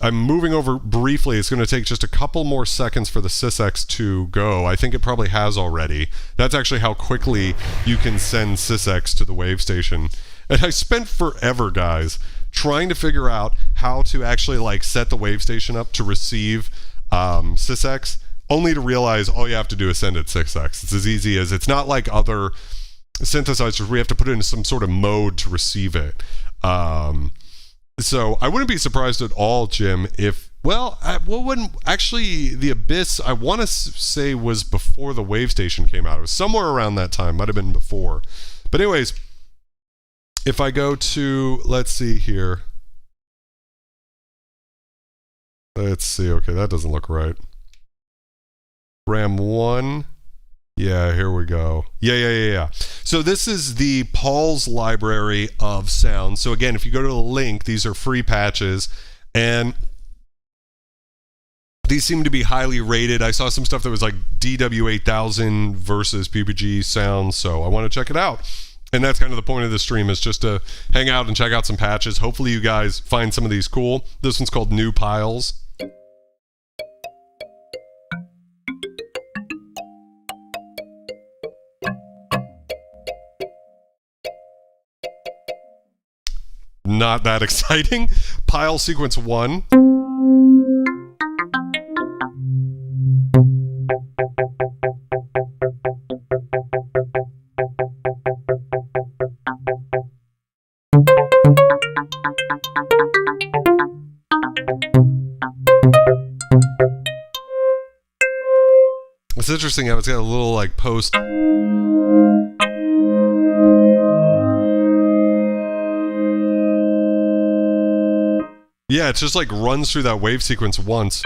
I'm moving over briefly. It's going to take just a couple more seconds for the sysx to go. I think it probably has already. That's actually how quickly you can send sysx to the WaveStation. And I spent forever, guys, trying to figure out how to actually like set the WaveStation up to receive sysx, only to realize all you have to do is send it sysx. It's as easy as, it's not like other synthesizers where you have to put it in some sort of mode to receive it. So I wouldn't be surprised at all, Jim, if, actually the Abyss, I want to say, was before the WaveStation came out. It was somewhere around that time, might have been before. But anyways, if I go to, let's see here. Let's see, okay, that doesn't look right. RAM 1. Yeah, here we go. Yeah. So this is the Paul's library of sounds. So again, if you go to the link, these are free patches, and these seem to be highly rated. I saw some stuff that was like DW8000 versus PPG sounds, so I want to check it out. And that's kind of the point of the stream, is just to hang out and check out some patches. Hopefully you guys find some of these cool. This one's called New Piles. Not that exciting. Pile sequence 1. It's interesting how it's got a little like post. Yeah, it just like runs through that wave sequence once.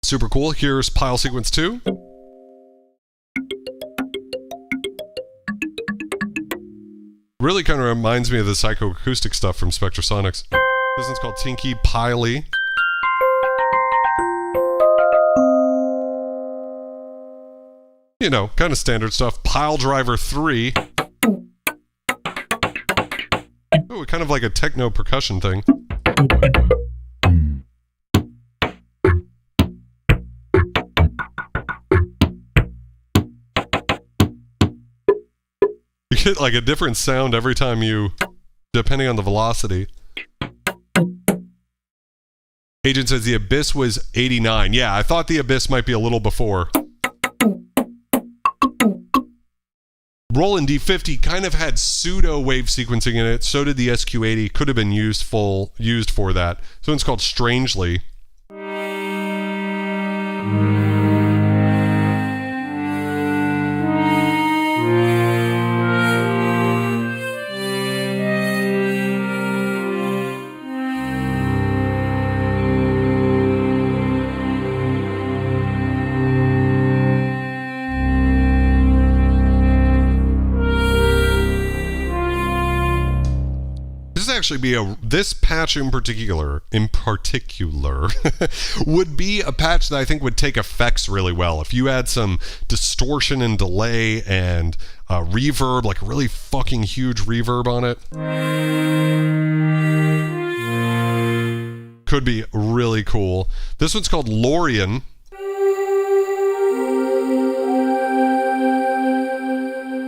Super cool. Here's Pile Sequence 2. Really kind of reminds me of the psychoacoustic stuff from Spectrasonics. This one's called Tinky Piley. You know, kind of standard stuff. Pile Driver 3. Ooh, kind of like a techno percussion thing. You get like a different sound every time you, depending on the velocity. Agent says the Abyss was 89. Yeah, I thought the Abyss might be a little before. Roland D50 kind of had pseudo wave sequencing in it. So did the SQ80. Could have been used for that. So it's called Strangely. This patch in particular would be a patch that I think would take effects really well. If you add some distortion and delay and reverb, like a really fucking huge reverb on it, could be really cool. This one's called Lorian.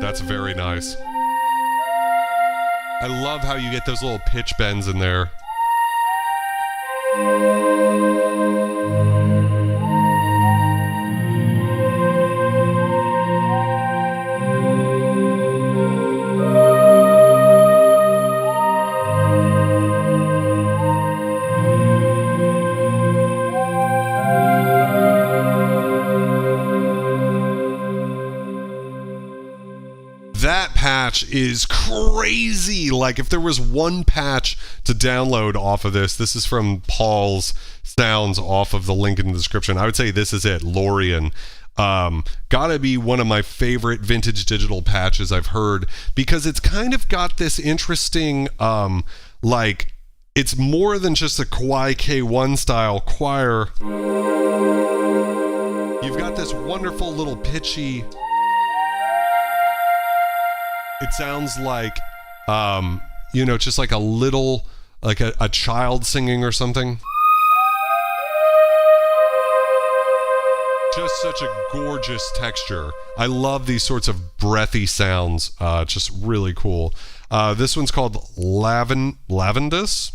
That's very nice. I love how you get those little pitch bends in there. patch is crazy. Like, if there was one patch to download off of this is from Paul's Sounds off of the link in the description. I would say this is it, Lorien. Gotta be one of my favorite vintage digital patches I've heard, because it's kind of got this interesting, like, it's more than just a Kawai K1 style choir. You've got this wonderful little pitchy, it sounds like, you know, just like a little, like a child singing or something. Just such a gorgeous texture. I love these sorts of breathy sounds. Just really cool. This one's called Lavendus.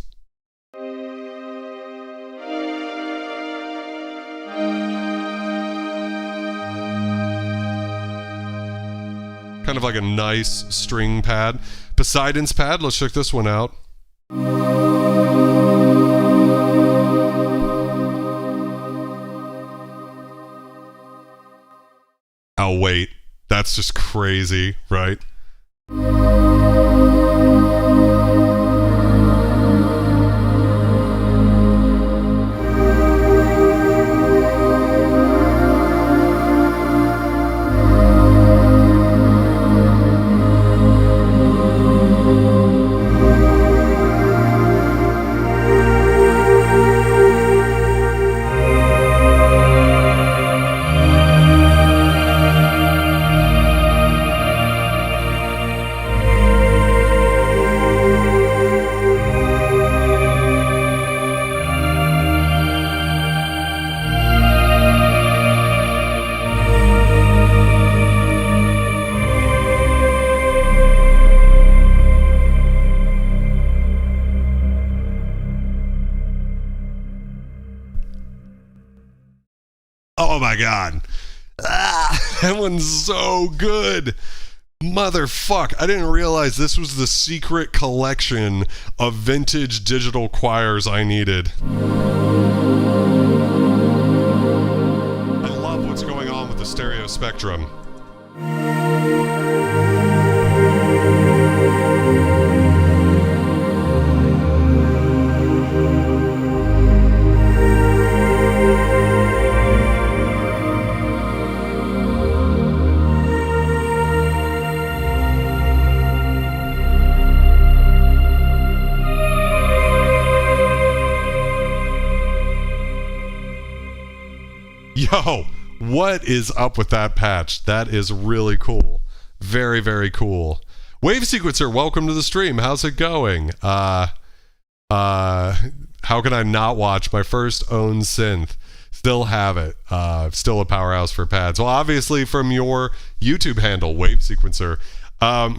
Kind of like a nice string pad. Poseidon's pad, let's check this one out. Oh wait, that's just crazy, right? Oh my god. That one's so good. Motherfuck. I didn't realize this was the secret collection of vintage digital choirs I needed. I love what's going on with the stereo spectrum. Yo, what is up with that patch? That is really cool. Very, very cool. Wave Sequencer, welcome to the stream. How's it going? How can I not watch my first own synth? Still have it. Still a powerhouse for pads. Well, obviously from your YouTube handle, Wave Sequencer.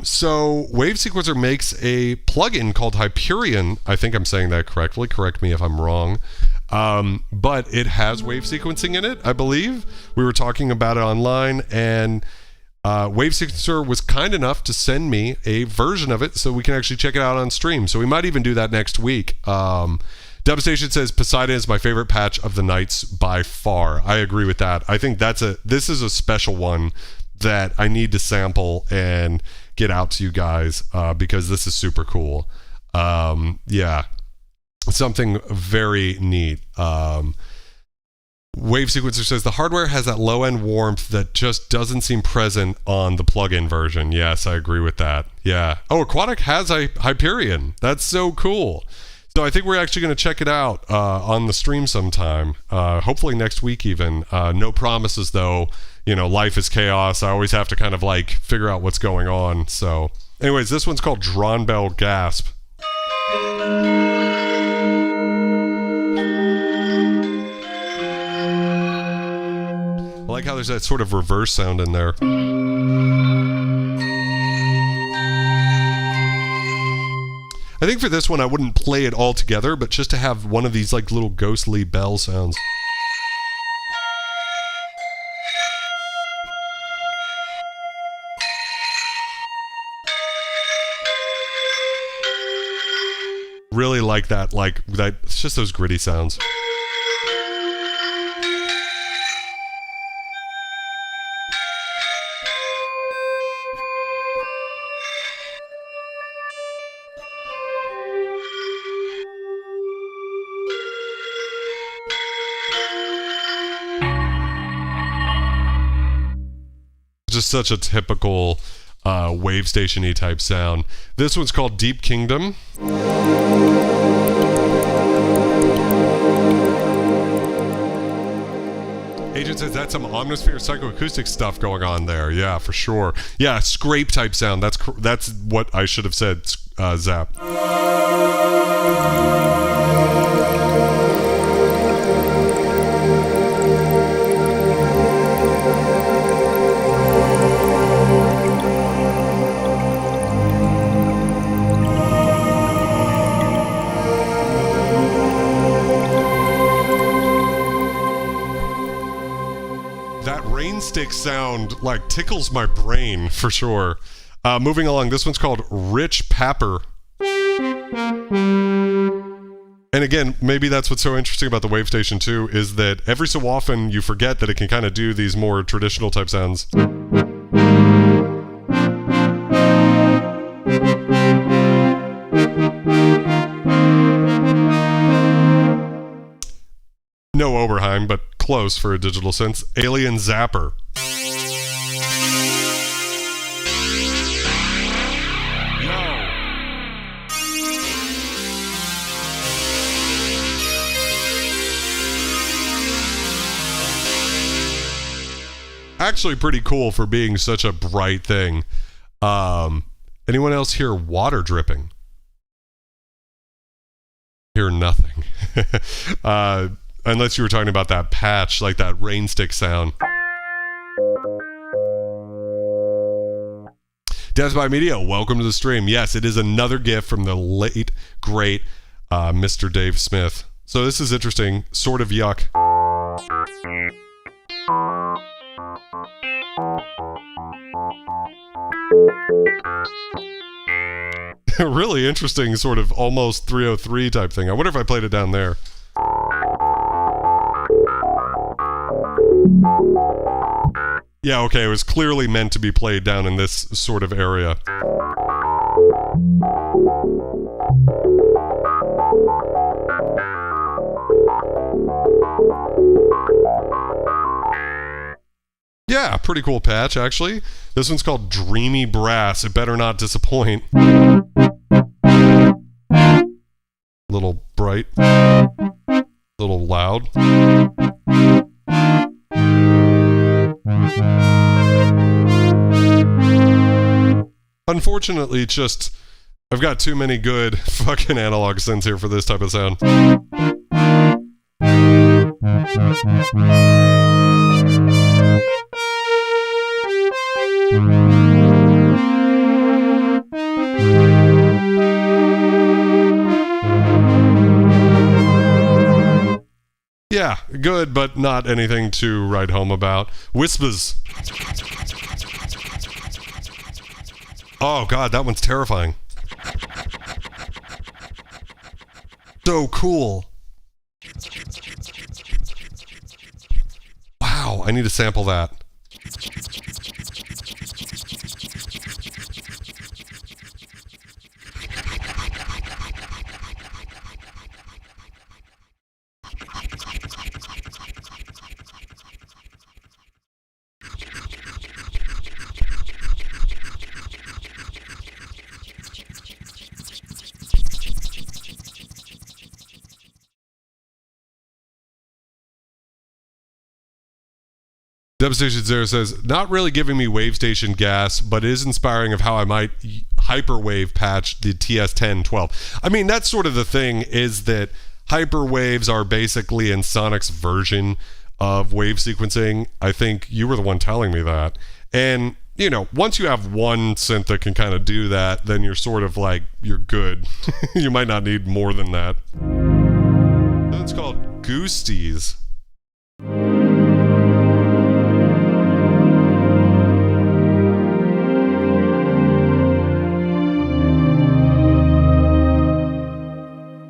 So Wave Sequencer makes a plugin called Hyperion. I think I'm saying that correctly. Correct me if I'm wrong. But it has wave sequencing in it, I believe. We were talking about it online, and Wave Sequencer was kind enough to send me a version of it so we can actually check it out on stream. So we might even do that next week. Devastation says Poseidon is my favorite patch of the Nights by far. I agree with that. I think this is a special one that I need to sample and get out to you guys, because this is super cool. Yeah. Something very neat. Wave Sequencer says the hardware has that low-end warmth that just doesn't seem present on the plug-in version. Yes, I agree with that. Yeah. Oh, Aquatic has a Hyperion. That's so cool. So I think we're actually going to check it out on the stream sometime. Hopefully next week even. No promises though. You know, life is chaos. I always have to kind of like figure out what's going on. So anyways, this one's called Drawn Bell Gasp. I like how there's that sort of reverse sound in there. I think for this one I wouldn't play it all together, but just to have one of these like little ghostly bell sounds. Really like that, it's just those gritty sounds. just such a typical WaveStation-y type sound. This one's called Deep Kingdom. Agent says that's some Omnisphere psychoacoustic stuff going on there. Yeah, for sure. Yeah, scrape type sound. That's what I should have said, Zap. Stick sound like tickles my brain for sure. Moving along, this one's called Rich Papper. And again, maybe that's what's so interesting about the WaveStation too, is that every so often you forget that it can kind of do these more traditional type sounds. No Oberheim, but close for a digital sense. Alien Zapper. Actually pretty cool for being such a bright thing. Anyone else hear water dripping? Hear nothing. Unless you were talking about that patch, like that rain stick sound. Death by Media, welcome to the stream. Yes, it is another gift from the late, great Mr. Dave Smith. So this is interesting. Sort of yuck. Really interesting, sort of almost 303 type thing. I wonder if I played it down there. Yeah, okay, it was clearly meant to be played down in this sort of area. Yeah, pretty cool patch, actually. This one's called Dreamy Brass. It better not disappoint. Little bright. Little loud. Unfortunately, just I've got too many good fucking analog synths here for this type of sound. Yeah, good, but not anything to write home about. Whispers. Oh god, that one's terrifying. So cool. Wow, I need to sample that. Devastation Zero says, not really giving me WaveStation gas, but is inspiring of how I might hyperwave patch the TS1012. I mean, that's sort of the thing, is that hyperwaves are basically in Sonic's version of wave sequencing. I think you were the one telling me that. And, you know, once you have one synth that can kind of do that, then you're sort of like, you're good. You might not need more than that. It's called Goosties.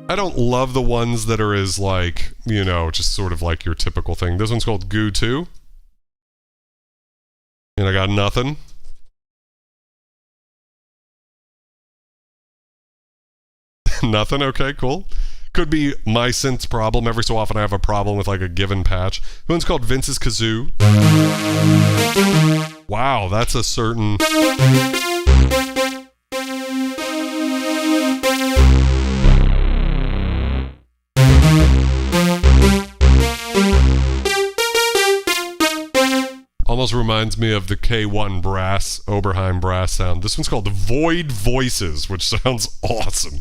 I don't love the ones that are as like, you know, just sort of like your typical thing. This one's called Goo 2. And I got nothing. Nothing? Okay, cool. Could be my synth's problem. Every so often I have a problem with like a given patch. This one's called Vince's Kazoo. Wow, that's a certain... Almost reminds me of the K1 brass, Oberheim brass sound. This one's called the Void Voices, which sounds awesome.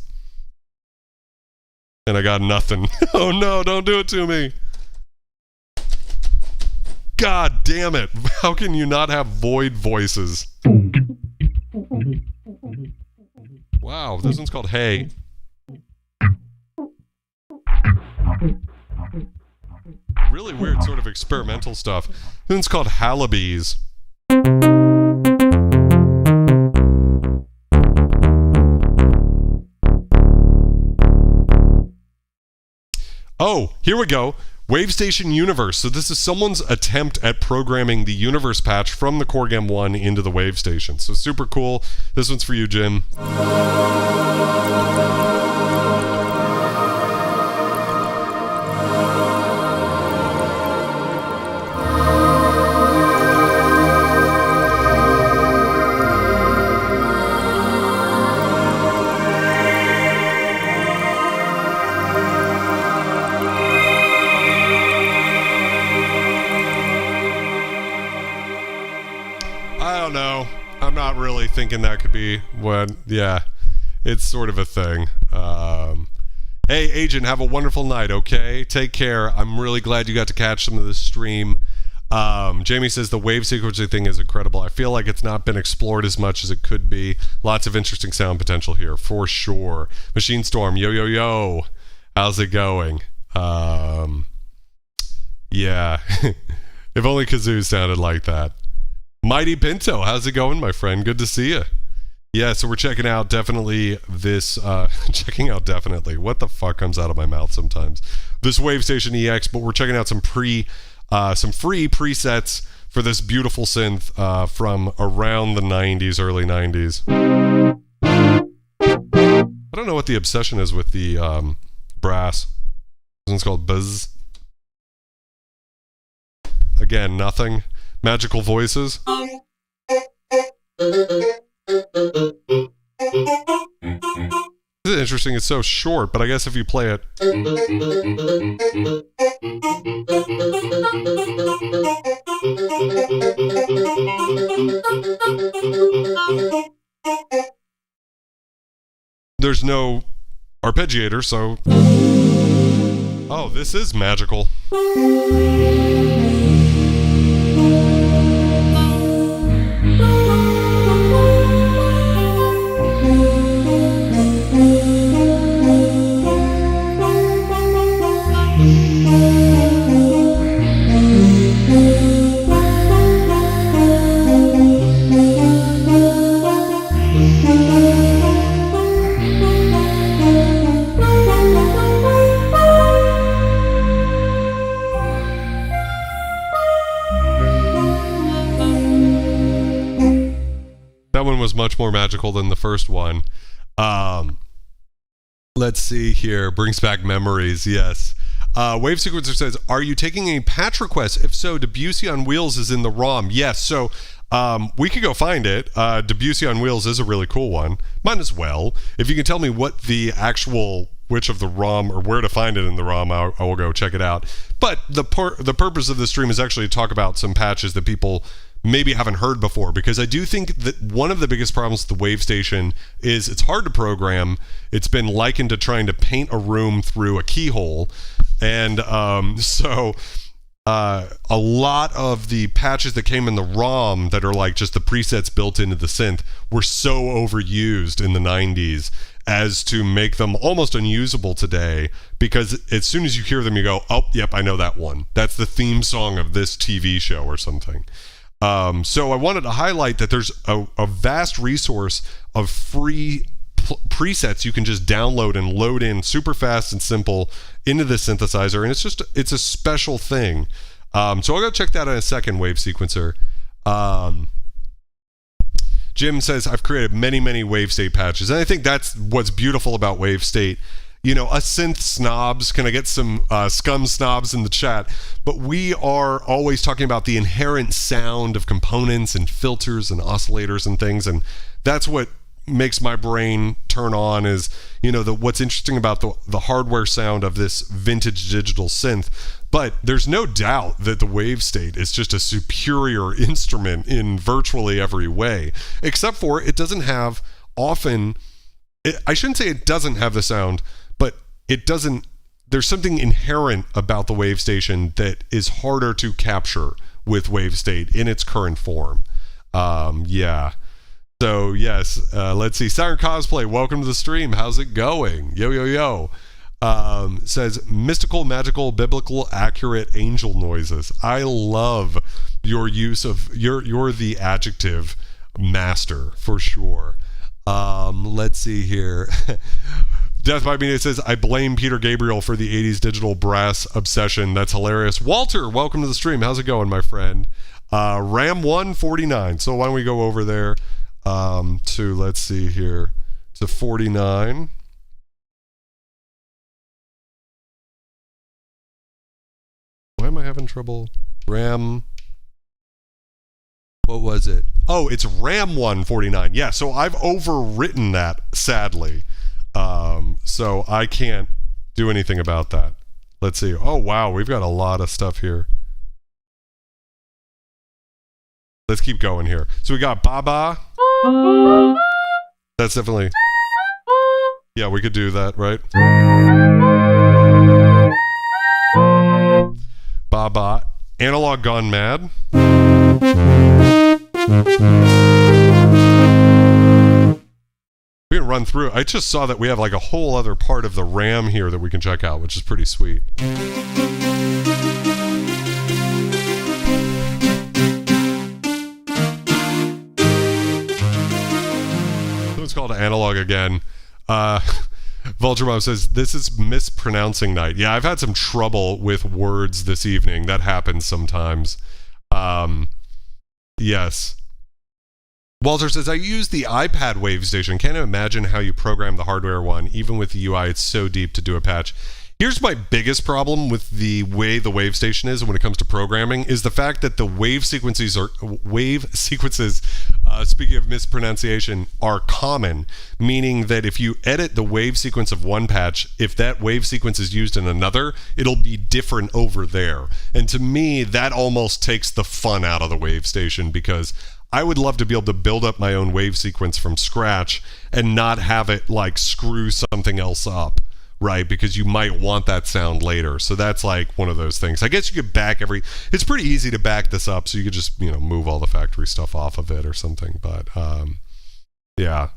And I got nothing. Oh no, don't do it to me. God damn it. How can you not have void voices? Wow, this one's called Hey. Really weird sort of experimental stuff. This one's called Halabees. Oh, here we go. WaveStation Universe. So this is someone's attempt at programming the Universe patch from the KORG M1 into the WaveStation. So super cool. This one's for you, Jim. I'm not really thinking that could be what, yeah, it's sort of a thing. Hey, Agent, have a wonderful night, okay? Take care. I'm really glad you got to catch some of this stream. Jamie says the wave sequencing thing is incredible. I feel like it's not been explored as much as it could be. Lots of interesting sound potential here, for sure. Machine Storm, yo, yo, yo. How's it going? Yeah. If only Kazoo sounded like that. Mighty Pinto, how's it going, my friend? Good to see you. Yeah, so we're checking out definitely this, checking out definitely, what the fuck comes out of my mouth sometimes? This WaveStation EX, but we're checking out some free presets for this beautiful synth from around the 90s, early 90s. I don't know what the obsession is with the brass. This one's called Buzz. Again, nothing. Magical voices. This is interesting, it's so short, but I guess if you play it... There's no arpeggiator, so... Oh, this is magical. That one was much more magical than the first one. Let's see here. Brings back memories, yes. Wave Sequencer says, are you taking any patch requests? If so, Debussy on Wheels is in the ROM. Yes, so we could go find it. Debussy on Wheels is a really cool one. Might as well. If you can tell me what the actual, which of the ROM, or where to find it in the ROM, I will go check it out. But the purpose of this stream is actually to talk about some patches that people maybe haven't heard before, because I do think that one of the biggest problems with the WaveStation is it's hard to program. It's been likened to trying to paint a room through a keyhole, and so a lot of the patches that came in the ROM that are like just the presets built into the synth were so overused in the 90s as to make them almost unusable today, because as soon as you hear them you go, oh yep, I know that one, that's the theme song of this TV show or something. So I wanted to highlight that there's a vast resource of free presets you can just download and load in super fast and simple into the synthesizer, and it's a special thing. So I'll go check that out in a second, Wave Sequencer. Jim says, I've created many WaveState patches, and I think that's what's beautiful about WaveState. us synth snobs. Can I get some scum snobs in the chat? But we are always talking about the inherent sound of components and filters and oscillators and things, and that's what makes my brain turn on is, what's interesting about the hardware sound of this vintage digital synth. But there's no doubt that the WaveState is just a superior instrument in virtually every way, except for it doesn't have I shouldn't say it doesn't have the sound, but there's something inherent about the WaveStation that is harder to capture with WaveState in its current form. Yeah. So yes, let's see. Siren Cosplay, welcome to the stream. How's it going? Yo, yo, yo. Says mystical, magical, biblical, accurate angel noises. I love your use of you're the adjective master for sure. Let's see here. Death by Me says, I blame Peter Gabriel for the 80s digital brass obsession. That's hilarious. Walter, welcome to the stream. How's it going, my friend? Ram 149. So why don't we go over there to, let's see here, to 49. Why am I having trouble? Ram, what was it? Oh, it's Ram 149. Yeah, so I've overwritten that, sadly. So I can't do anything about that. Let's see. Oh, wow, we've got a lot of stuff here. Let's keep going here. So we got Baba. That's definitely... Yeah, we could do that, right? Baba. Analog Gone Mad. We can run through. I just saw that we have like a whole other part of the RAM here that we can check out, which is pretty sweet. So it's called Analog again. Vulture Mom says, this is mispronouncing night. Yeah, I've had some trouble with words this evening. That happens sometimes. Yes. Walter says, I use the iPad WaveStation. Can't imagine how you program the hardware one. Even with the UI, it's so deep to do a patch. Here's my biggest problem with the way the WaveStation is when it comes to programming is the fact that the wave sequences, speaking of mispronunciation, are common, meaning that if you edit the wave sequence of one patch, if that wave sequence is used in another, it'll be different over there. And to me, that almost takes the fun out of the WaveStation, because I would love to be able to build up my own wave sequence from scratch and not have it like screw something else up, right? Because you might want that sound later. So that's like one of those things. I guess you could it's pretty easy to back this up, so you could just, move all the factory stuff off of it or something. But yeah.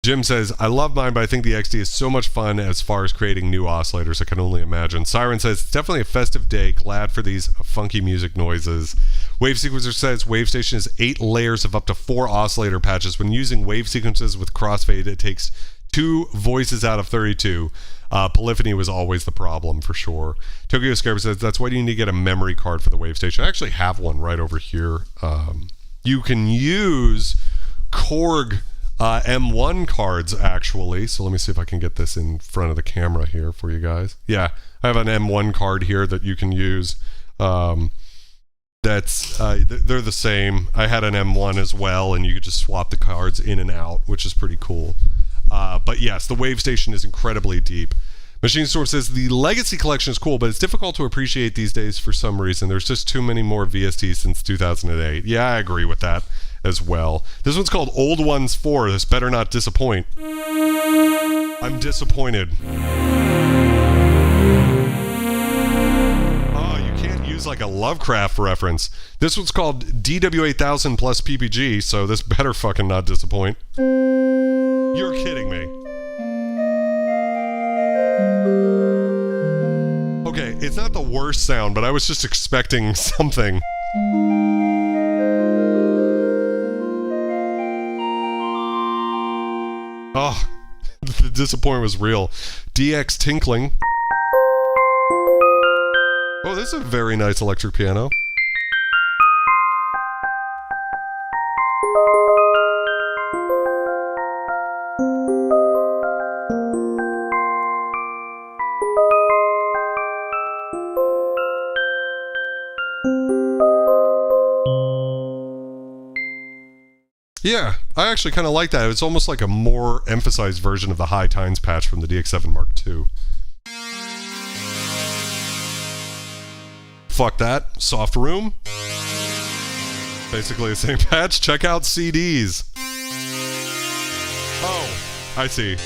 Jim says, I love mine, but I think the XD is so much fun as far as creating new oscillators. I can only imagine. Siren says, it's definitely a festive day. Glad for these funky music noises. Wave Sequencer says, WaveStation is 8 layers of up to 4 oscillator patches. When using wave sequences with crossfade, it takes 2 voices out of 32. Polyphony was always the problem, for sure. Tokyo Scarab says, that's why you need to get a memory card for the WaveStation. I actually have one right over here. You can use KORG M1 cards, actually. So let me see if I can get this in front of the camera here for you guys. Yeah, I have an M1 card here that you can use. They're the same. I had an M1 as well, and you could just swap the cards in and out, which is pretty cool. But yes, the WaveStation is incredibly deep. Machine Storm says, the Legacy collection is cool, but it's difficult to appreciate these days for some reason. There's just too many more VSTs since 2008. Yeah, I agree with that as well. This one's called Old Ones 4. This better not disappoint. I'm disappointed. Oh, you can't use like a Lovecraft reference. This one's called DW8000 plus PPG, so this better fucking not disappoint. You're kidding me. Okay, it's not the worst sound, but I was just expecting something. Oh, the disappointment was real. DX Tinkling. Oh, this is a very nice electric piano. Yeah, I actually kind of like that. It's almost like a more emphasized version of the high tines patch from the DX7 Mark II. Fuck that. Soft Room. Basically the same patch. Check out CDs. Oh, I see.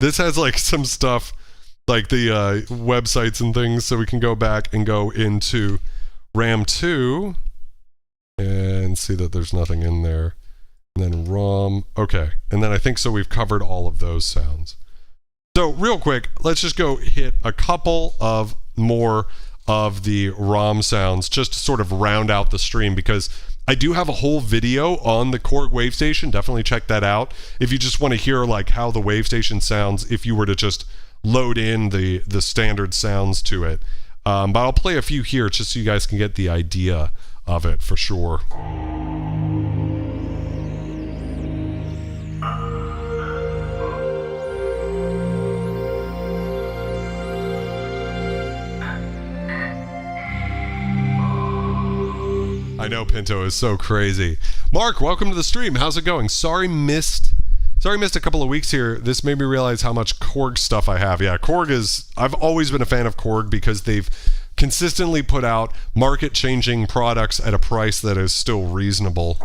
This has like some stuff, like the websites and things, so we can go back and go into RAM 2 and see that there's nothing in there. And then ROM. Okay. And then I think so we've covered all of those sounds. So real quick, let's just go hit a couple of more of the ROM sounds just to sort of round out the stream, because I do have a whole video on the KORG WaveStation. Definitely check that out if you just want to hear like how the WaveStation sounds if you were to just load in the standard sounds to it. But I'll play a few here just so you guys can get the idea of it for sure. I know Pinto is so crazy. Mark, welcome to the stream. How's it going? Sorry missed a couple of weeks here. This made me realize how much KORG stuff I have. Yeah, KORG is... I've always been a fan of KORG because they've consistently put out market-changing products at a price that is still reasonable.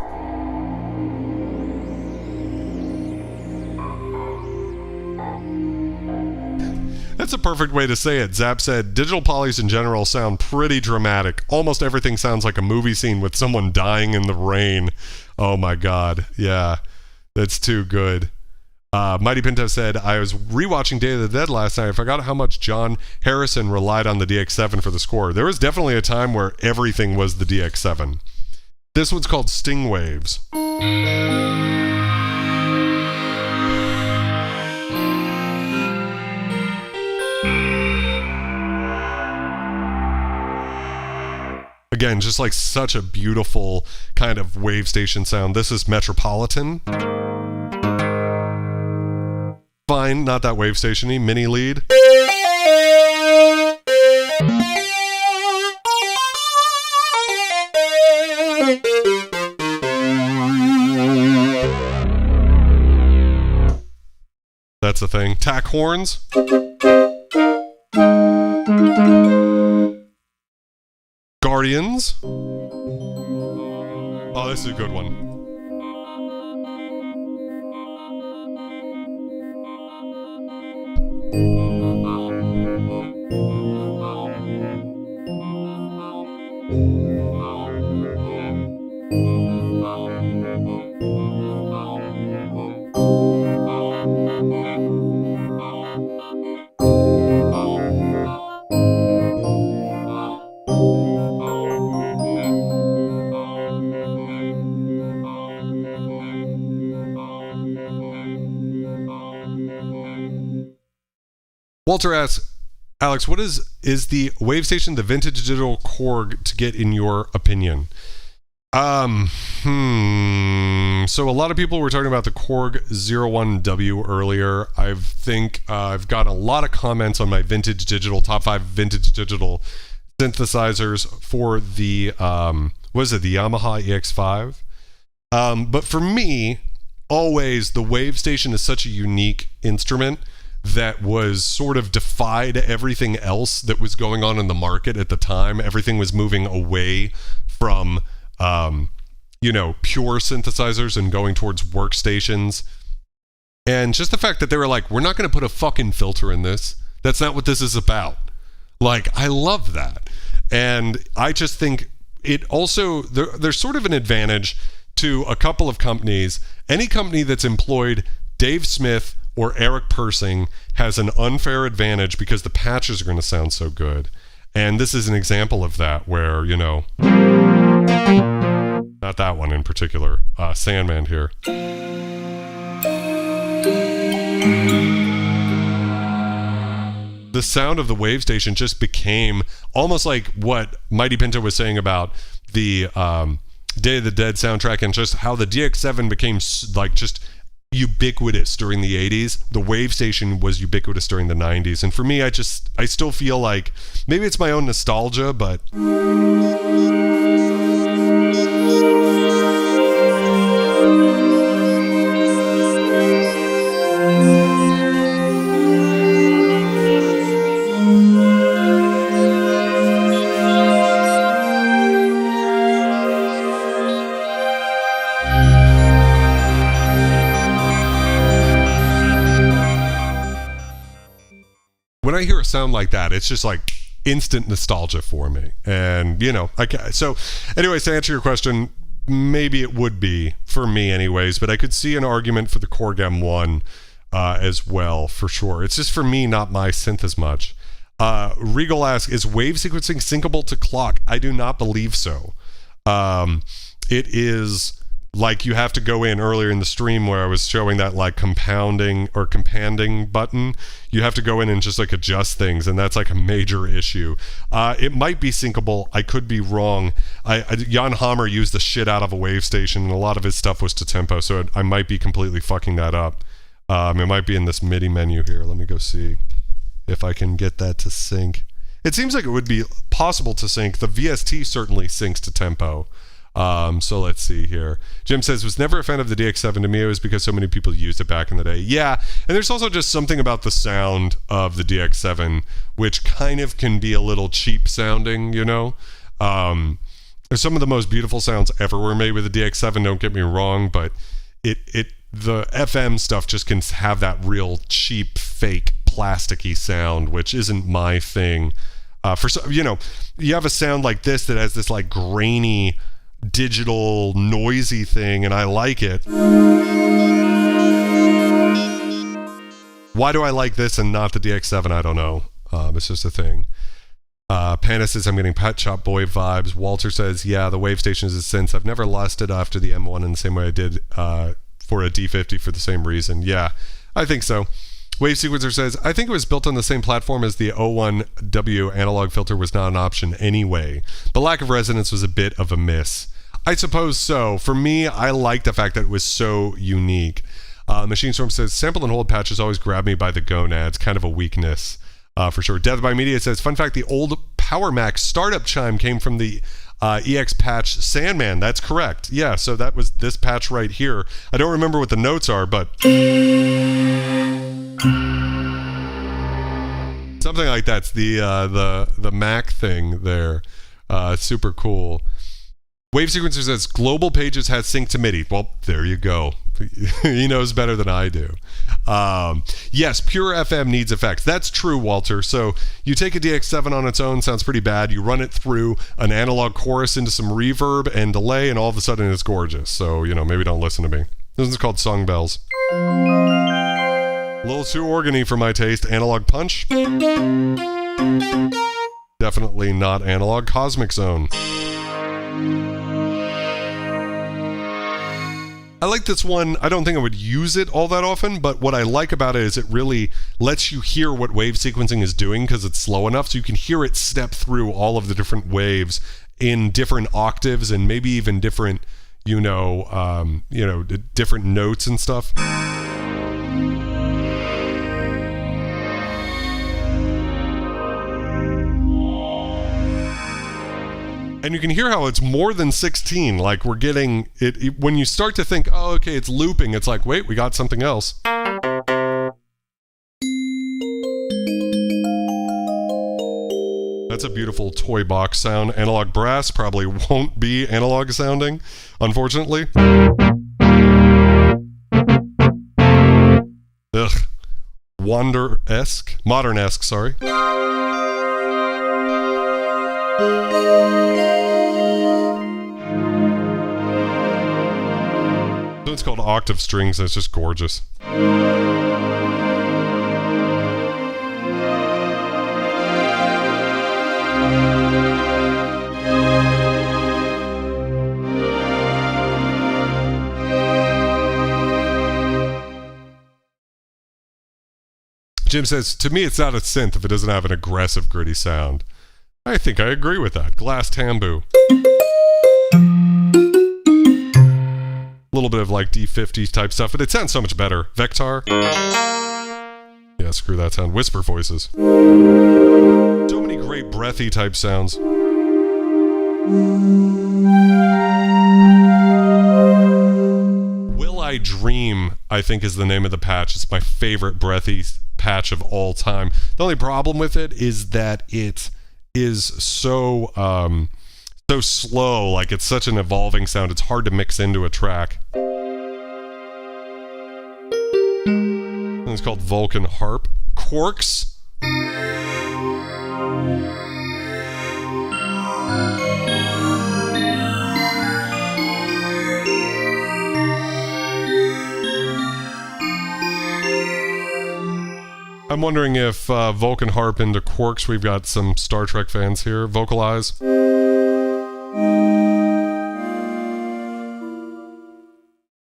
That's a perfect way to say it. Zap said, digital polys in general sound pretty dramatic. Almost everything sounds like a movie scene with someone dying in the rain. Oh my god. Yeah, that's too good. Mighty Pinto said, I was rewatching Day of the Dead last night. I forgot how much John Harrison relied on the DX7 for the score. There was definitely a time where everything was the DX7. This one's called Sting Waves. Again, just like such a beautiful kind of WaveStation sound. This is Metropolitan. Fine, not that WaveStation-y. Mini lead. That's the thing. Tack horns. Guardians. Oh, this is a good one. Walter asks, Alex, what is the WaveStation the vintage digital KORG to get in your opinion? So a lot of people were talking about the KORG 01W earlier. I think I've got a lot of comments on my vintage digital, top 5 vintage digital synthesizers for the, what is it, the Yamaha EX5? But for me, always the WaveStation is such a unique instrument that was sort of defied everything else that was going on in the market at the time. Everything was moving away from, pure synthesizers and going towards workstations. And just the fact that they were like, we're not going to put a fucking filter in this. That's not what this is about. Like, I love that. And I just think it also, there's sort of an advantage to a couple of companies. Any company that's employed Dave Smith or Eric Persing has an unfair advantage because the patches are going to sound so good. And this is an example of that where, not that one in particular, Sandman here. The sound of the WaveStation just became almost like what Mighty Pinto was saying about the Day of the Dead soundtrack, and just how the DX7 became like just ubiquitous during the 80s. The WaveStation was ubiquitous during the 90s. And for me, I still feel like maybe it's my own nostalgia, but I hear a sound like that, it's just like instant nostalgia for me. And, you know, so anyways, to answer your question, maybe it would be for me anyways, but I could see an argument for the Korg M1 as well, for sure. It's just for me, not my synth as much. Regal asks, is wave sequencing syncable to clock? I do not believe so. It is like you have to go in earlier in the stream where I was showing that like compounding or companding button. You have to go in and just like adjust things, and that's like a major issue. It might be syncable. I could be wrong. Jan Hammer used the shit out of a WaveStation, and a lot of his stuff was to tempo, so I might be completely fucking that up. It might be in this MIDI menu here. Let me go see if I can get that to sync. It seems like it would be possible to sync. The VST certainly syncs to tempo. So let's see here. Jim says, was never a fan of the DX7. To me, it was because so many people used it back in the day. Yeah, and there's also just something about the sound of the DX7, which kind of can be a little cheap sounding, you know? Some of the most beautiful sounds ever were made with the DX7, don't get me wrong, but the FM stuff just can have that real cheap, fake, plasticky sound, which isn't my thing. You know, you have a sound like this that has this like grainy, digital, noisy thing, and I like it. Why do I like this and not the DX7? I don't know. It's just a thing. Panda says, I'm getting Pet Shop Boy vibes. Walter says, yeah, the WaveStation is a synth. I've never lusted after the M1 in the same way I did for a D50 for the same reason. Yeah, I think so. Wave Sequencer says, I think it was built on the same platform as the 01W analog filter was not an option anyway, but lack of resonance was a bit of a miss. I suppose so. For me, I like the fact that it was so unique. Machine Storm says, sample and hold patches always grab me by the gonads, kind of a weakness for sure. Death by Media says, fun fact, the old Power Mac startup chime came from the EX patch Sandman. That's correct. Yeah, so that was this patch right here. I don't remember what the notes are, but something like that's the Mac thing there. Super cool. Wave Sequencer says global pages has sync to MIDI. Well, there you go. He knows better than I do. Yes, pure FM needs effects. That's true, Walter. So you take a DX7 on its own, sounds pretty bad. You run it through an analog chorus into some reverb and delay, and all of a sudden it's gorgeous. So, you know, maybe don't listen to me. This is called Song Bells. A little too organy for my taste. Analog Punch. Definitely not analog. Cosmic Zone. I like this one. I don't think I would use it all that often, but what I like about it is it really lets you hear what wave sequencing is doing because it's slow enough so you can hear it step through all of the different waves in different octaves and maybe even different, different notes and stuff. And you can hear how it's more than 16. Like we're getting it when you start to think, oh, okay, it's looping. It's like, wait, we got something else. That's a beautiful toy box sound. Analog brass probably won't be analog sounding, unfortunately. Ugh. Modern-esque, sorry. It's called Octave Strings, and it's just gorgeous. Jim says, to me it's not a synth if it doesn't have an aggressive, gritty sound. I think I agree with that. Glass Tambu. A little bit of like D50 type stuff, but it sounds so much better. Vectar. Yeah, screw that sound. Whisper voices. So many great breathy type sounds. Will I Dream, I think is the name of the patch. It's my favorite breathy patch of all time. The only problem with it is that it is so slow, like it's such an evolving sound, it's hard to mix into a track. And it's called Vulcan Harp. Quarks. I'm wondering if Vulcan harp into Quarks. We've got some Star Trek fans here. Vocalize.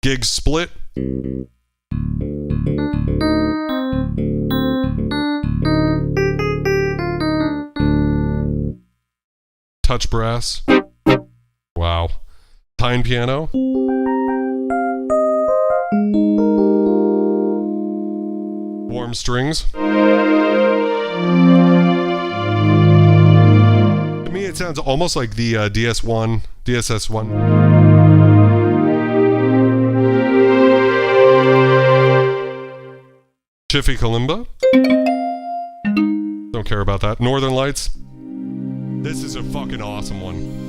Gig split. Touch brass. Wow. Pine piano. Warm strings. To me, it sounds almost like the DSS1. Chiffy kalimba. Don't care about that. Northern Lights. This is a fucking awesome one.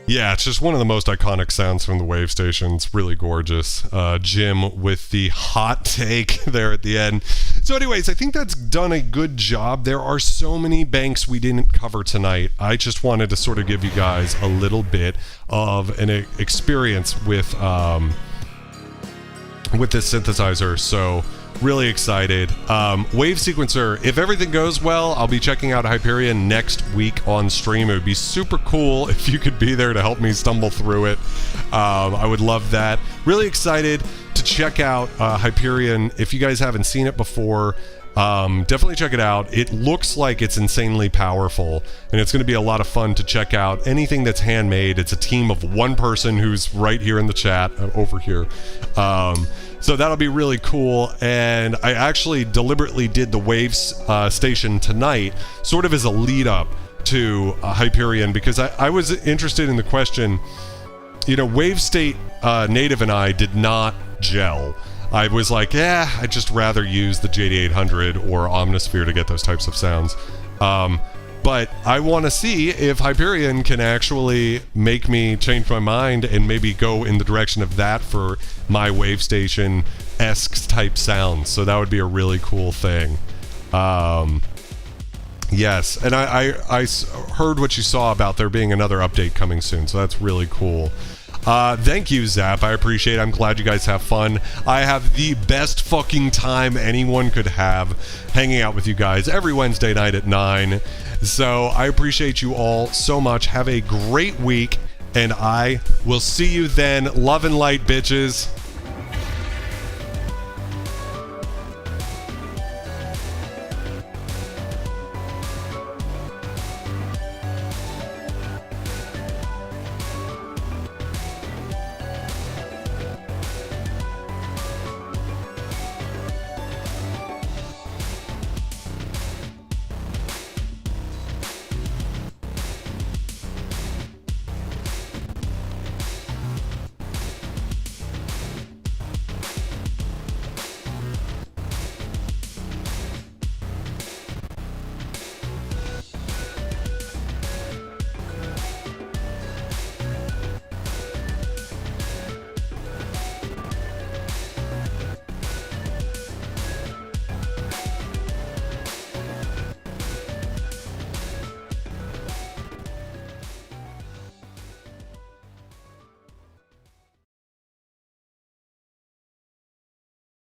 Yeah, it's just one of the most iconic sounds from the Wave Station. It's really gorgeous. Jim with the hot take there at the end. So anyways, I think that's done a good job. There are so many banks we didn't cover tonight. I just wanted to sort of give you guys a little bit of an experience with this synthesizer. So really excited. Wave Sequencer, if everything goes well, I'll be checking out Hyperion next week on stream. It would be super cool if you could be there to help me stumble through it. I would love that. Really excited to check out Hyperion. If you guys haven't seen it before, definitely check it out. It looks like it's insanely powerful, and it's going to be a lot of fun to check out anything that's handmade. It's a team of one person who's right here in the chat over here. So that'll be really cool, and I actually deliberately did the Wave Station tonight sort of as a lead up to Hyperion, because I was interested in the question, you know, WaveState Native and I did not gel. I was like, yeah, I'd just rather use the JD800 or Omnisphere to get those types of sounds. But I want to see if Hyperion can actually make me change my mind and maybe go in the direction of that for my Wave Station-esque type sounds. So that would be a really cool thing. Yes, and I heard what you saw about there being another update coming soon, so that's really cool. Thank you, Zap. I appreciate it. I'm glad you guys have fun. I have the best fucking time anyone could have hanging out with you guys every Wednesday night at 9. So I appreciate you all so much. Have a great week, and I will see you then. Love and light, bitches.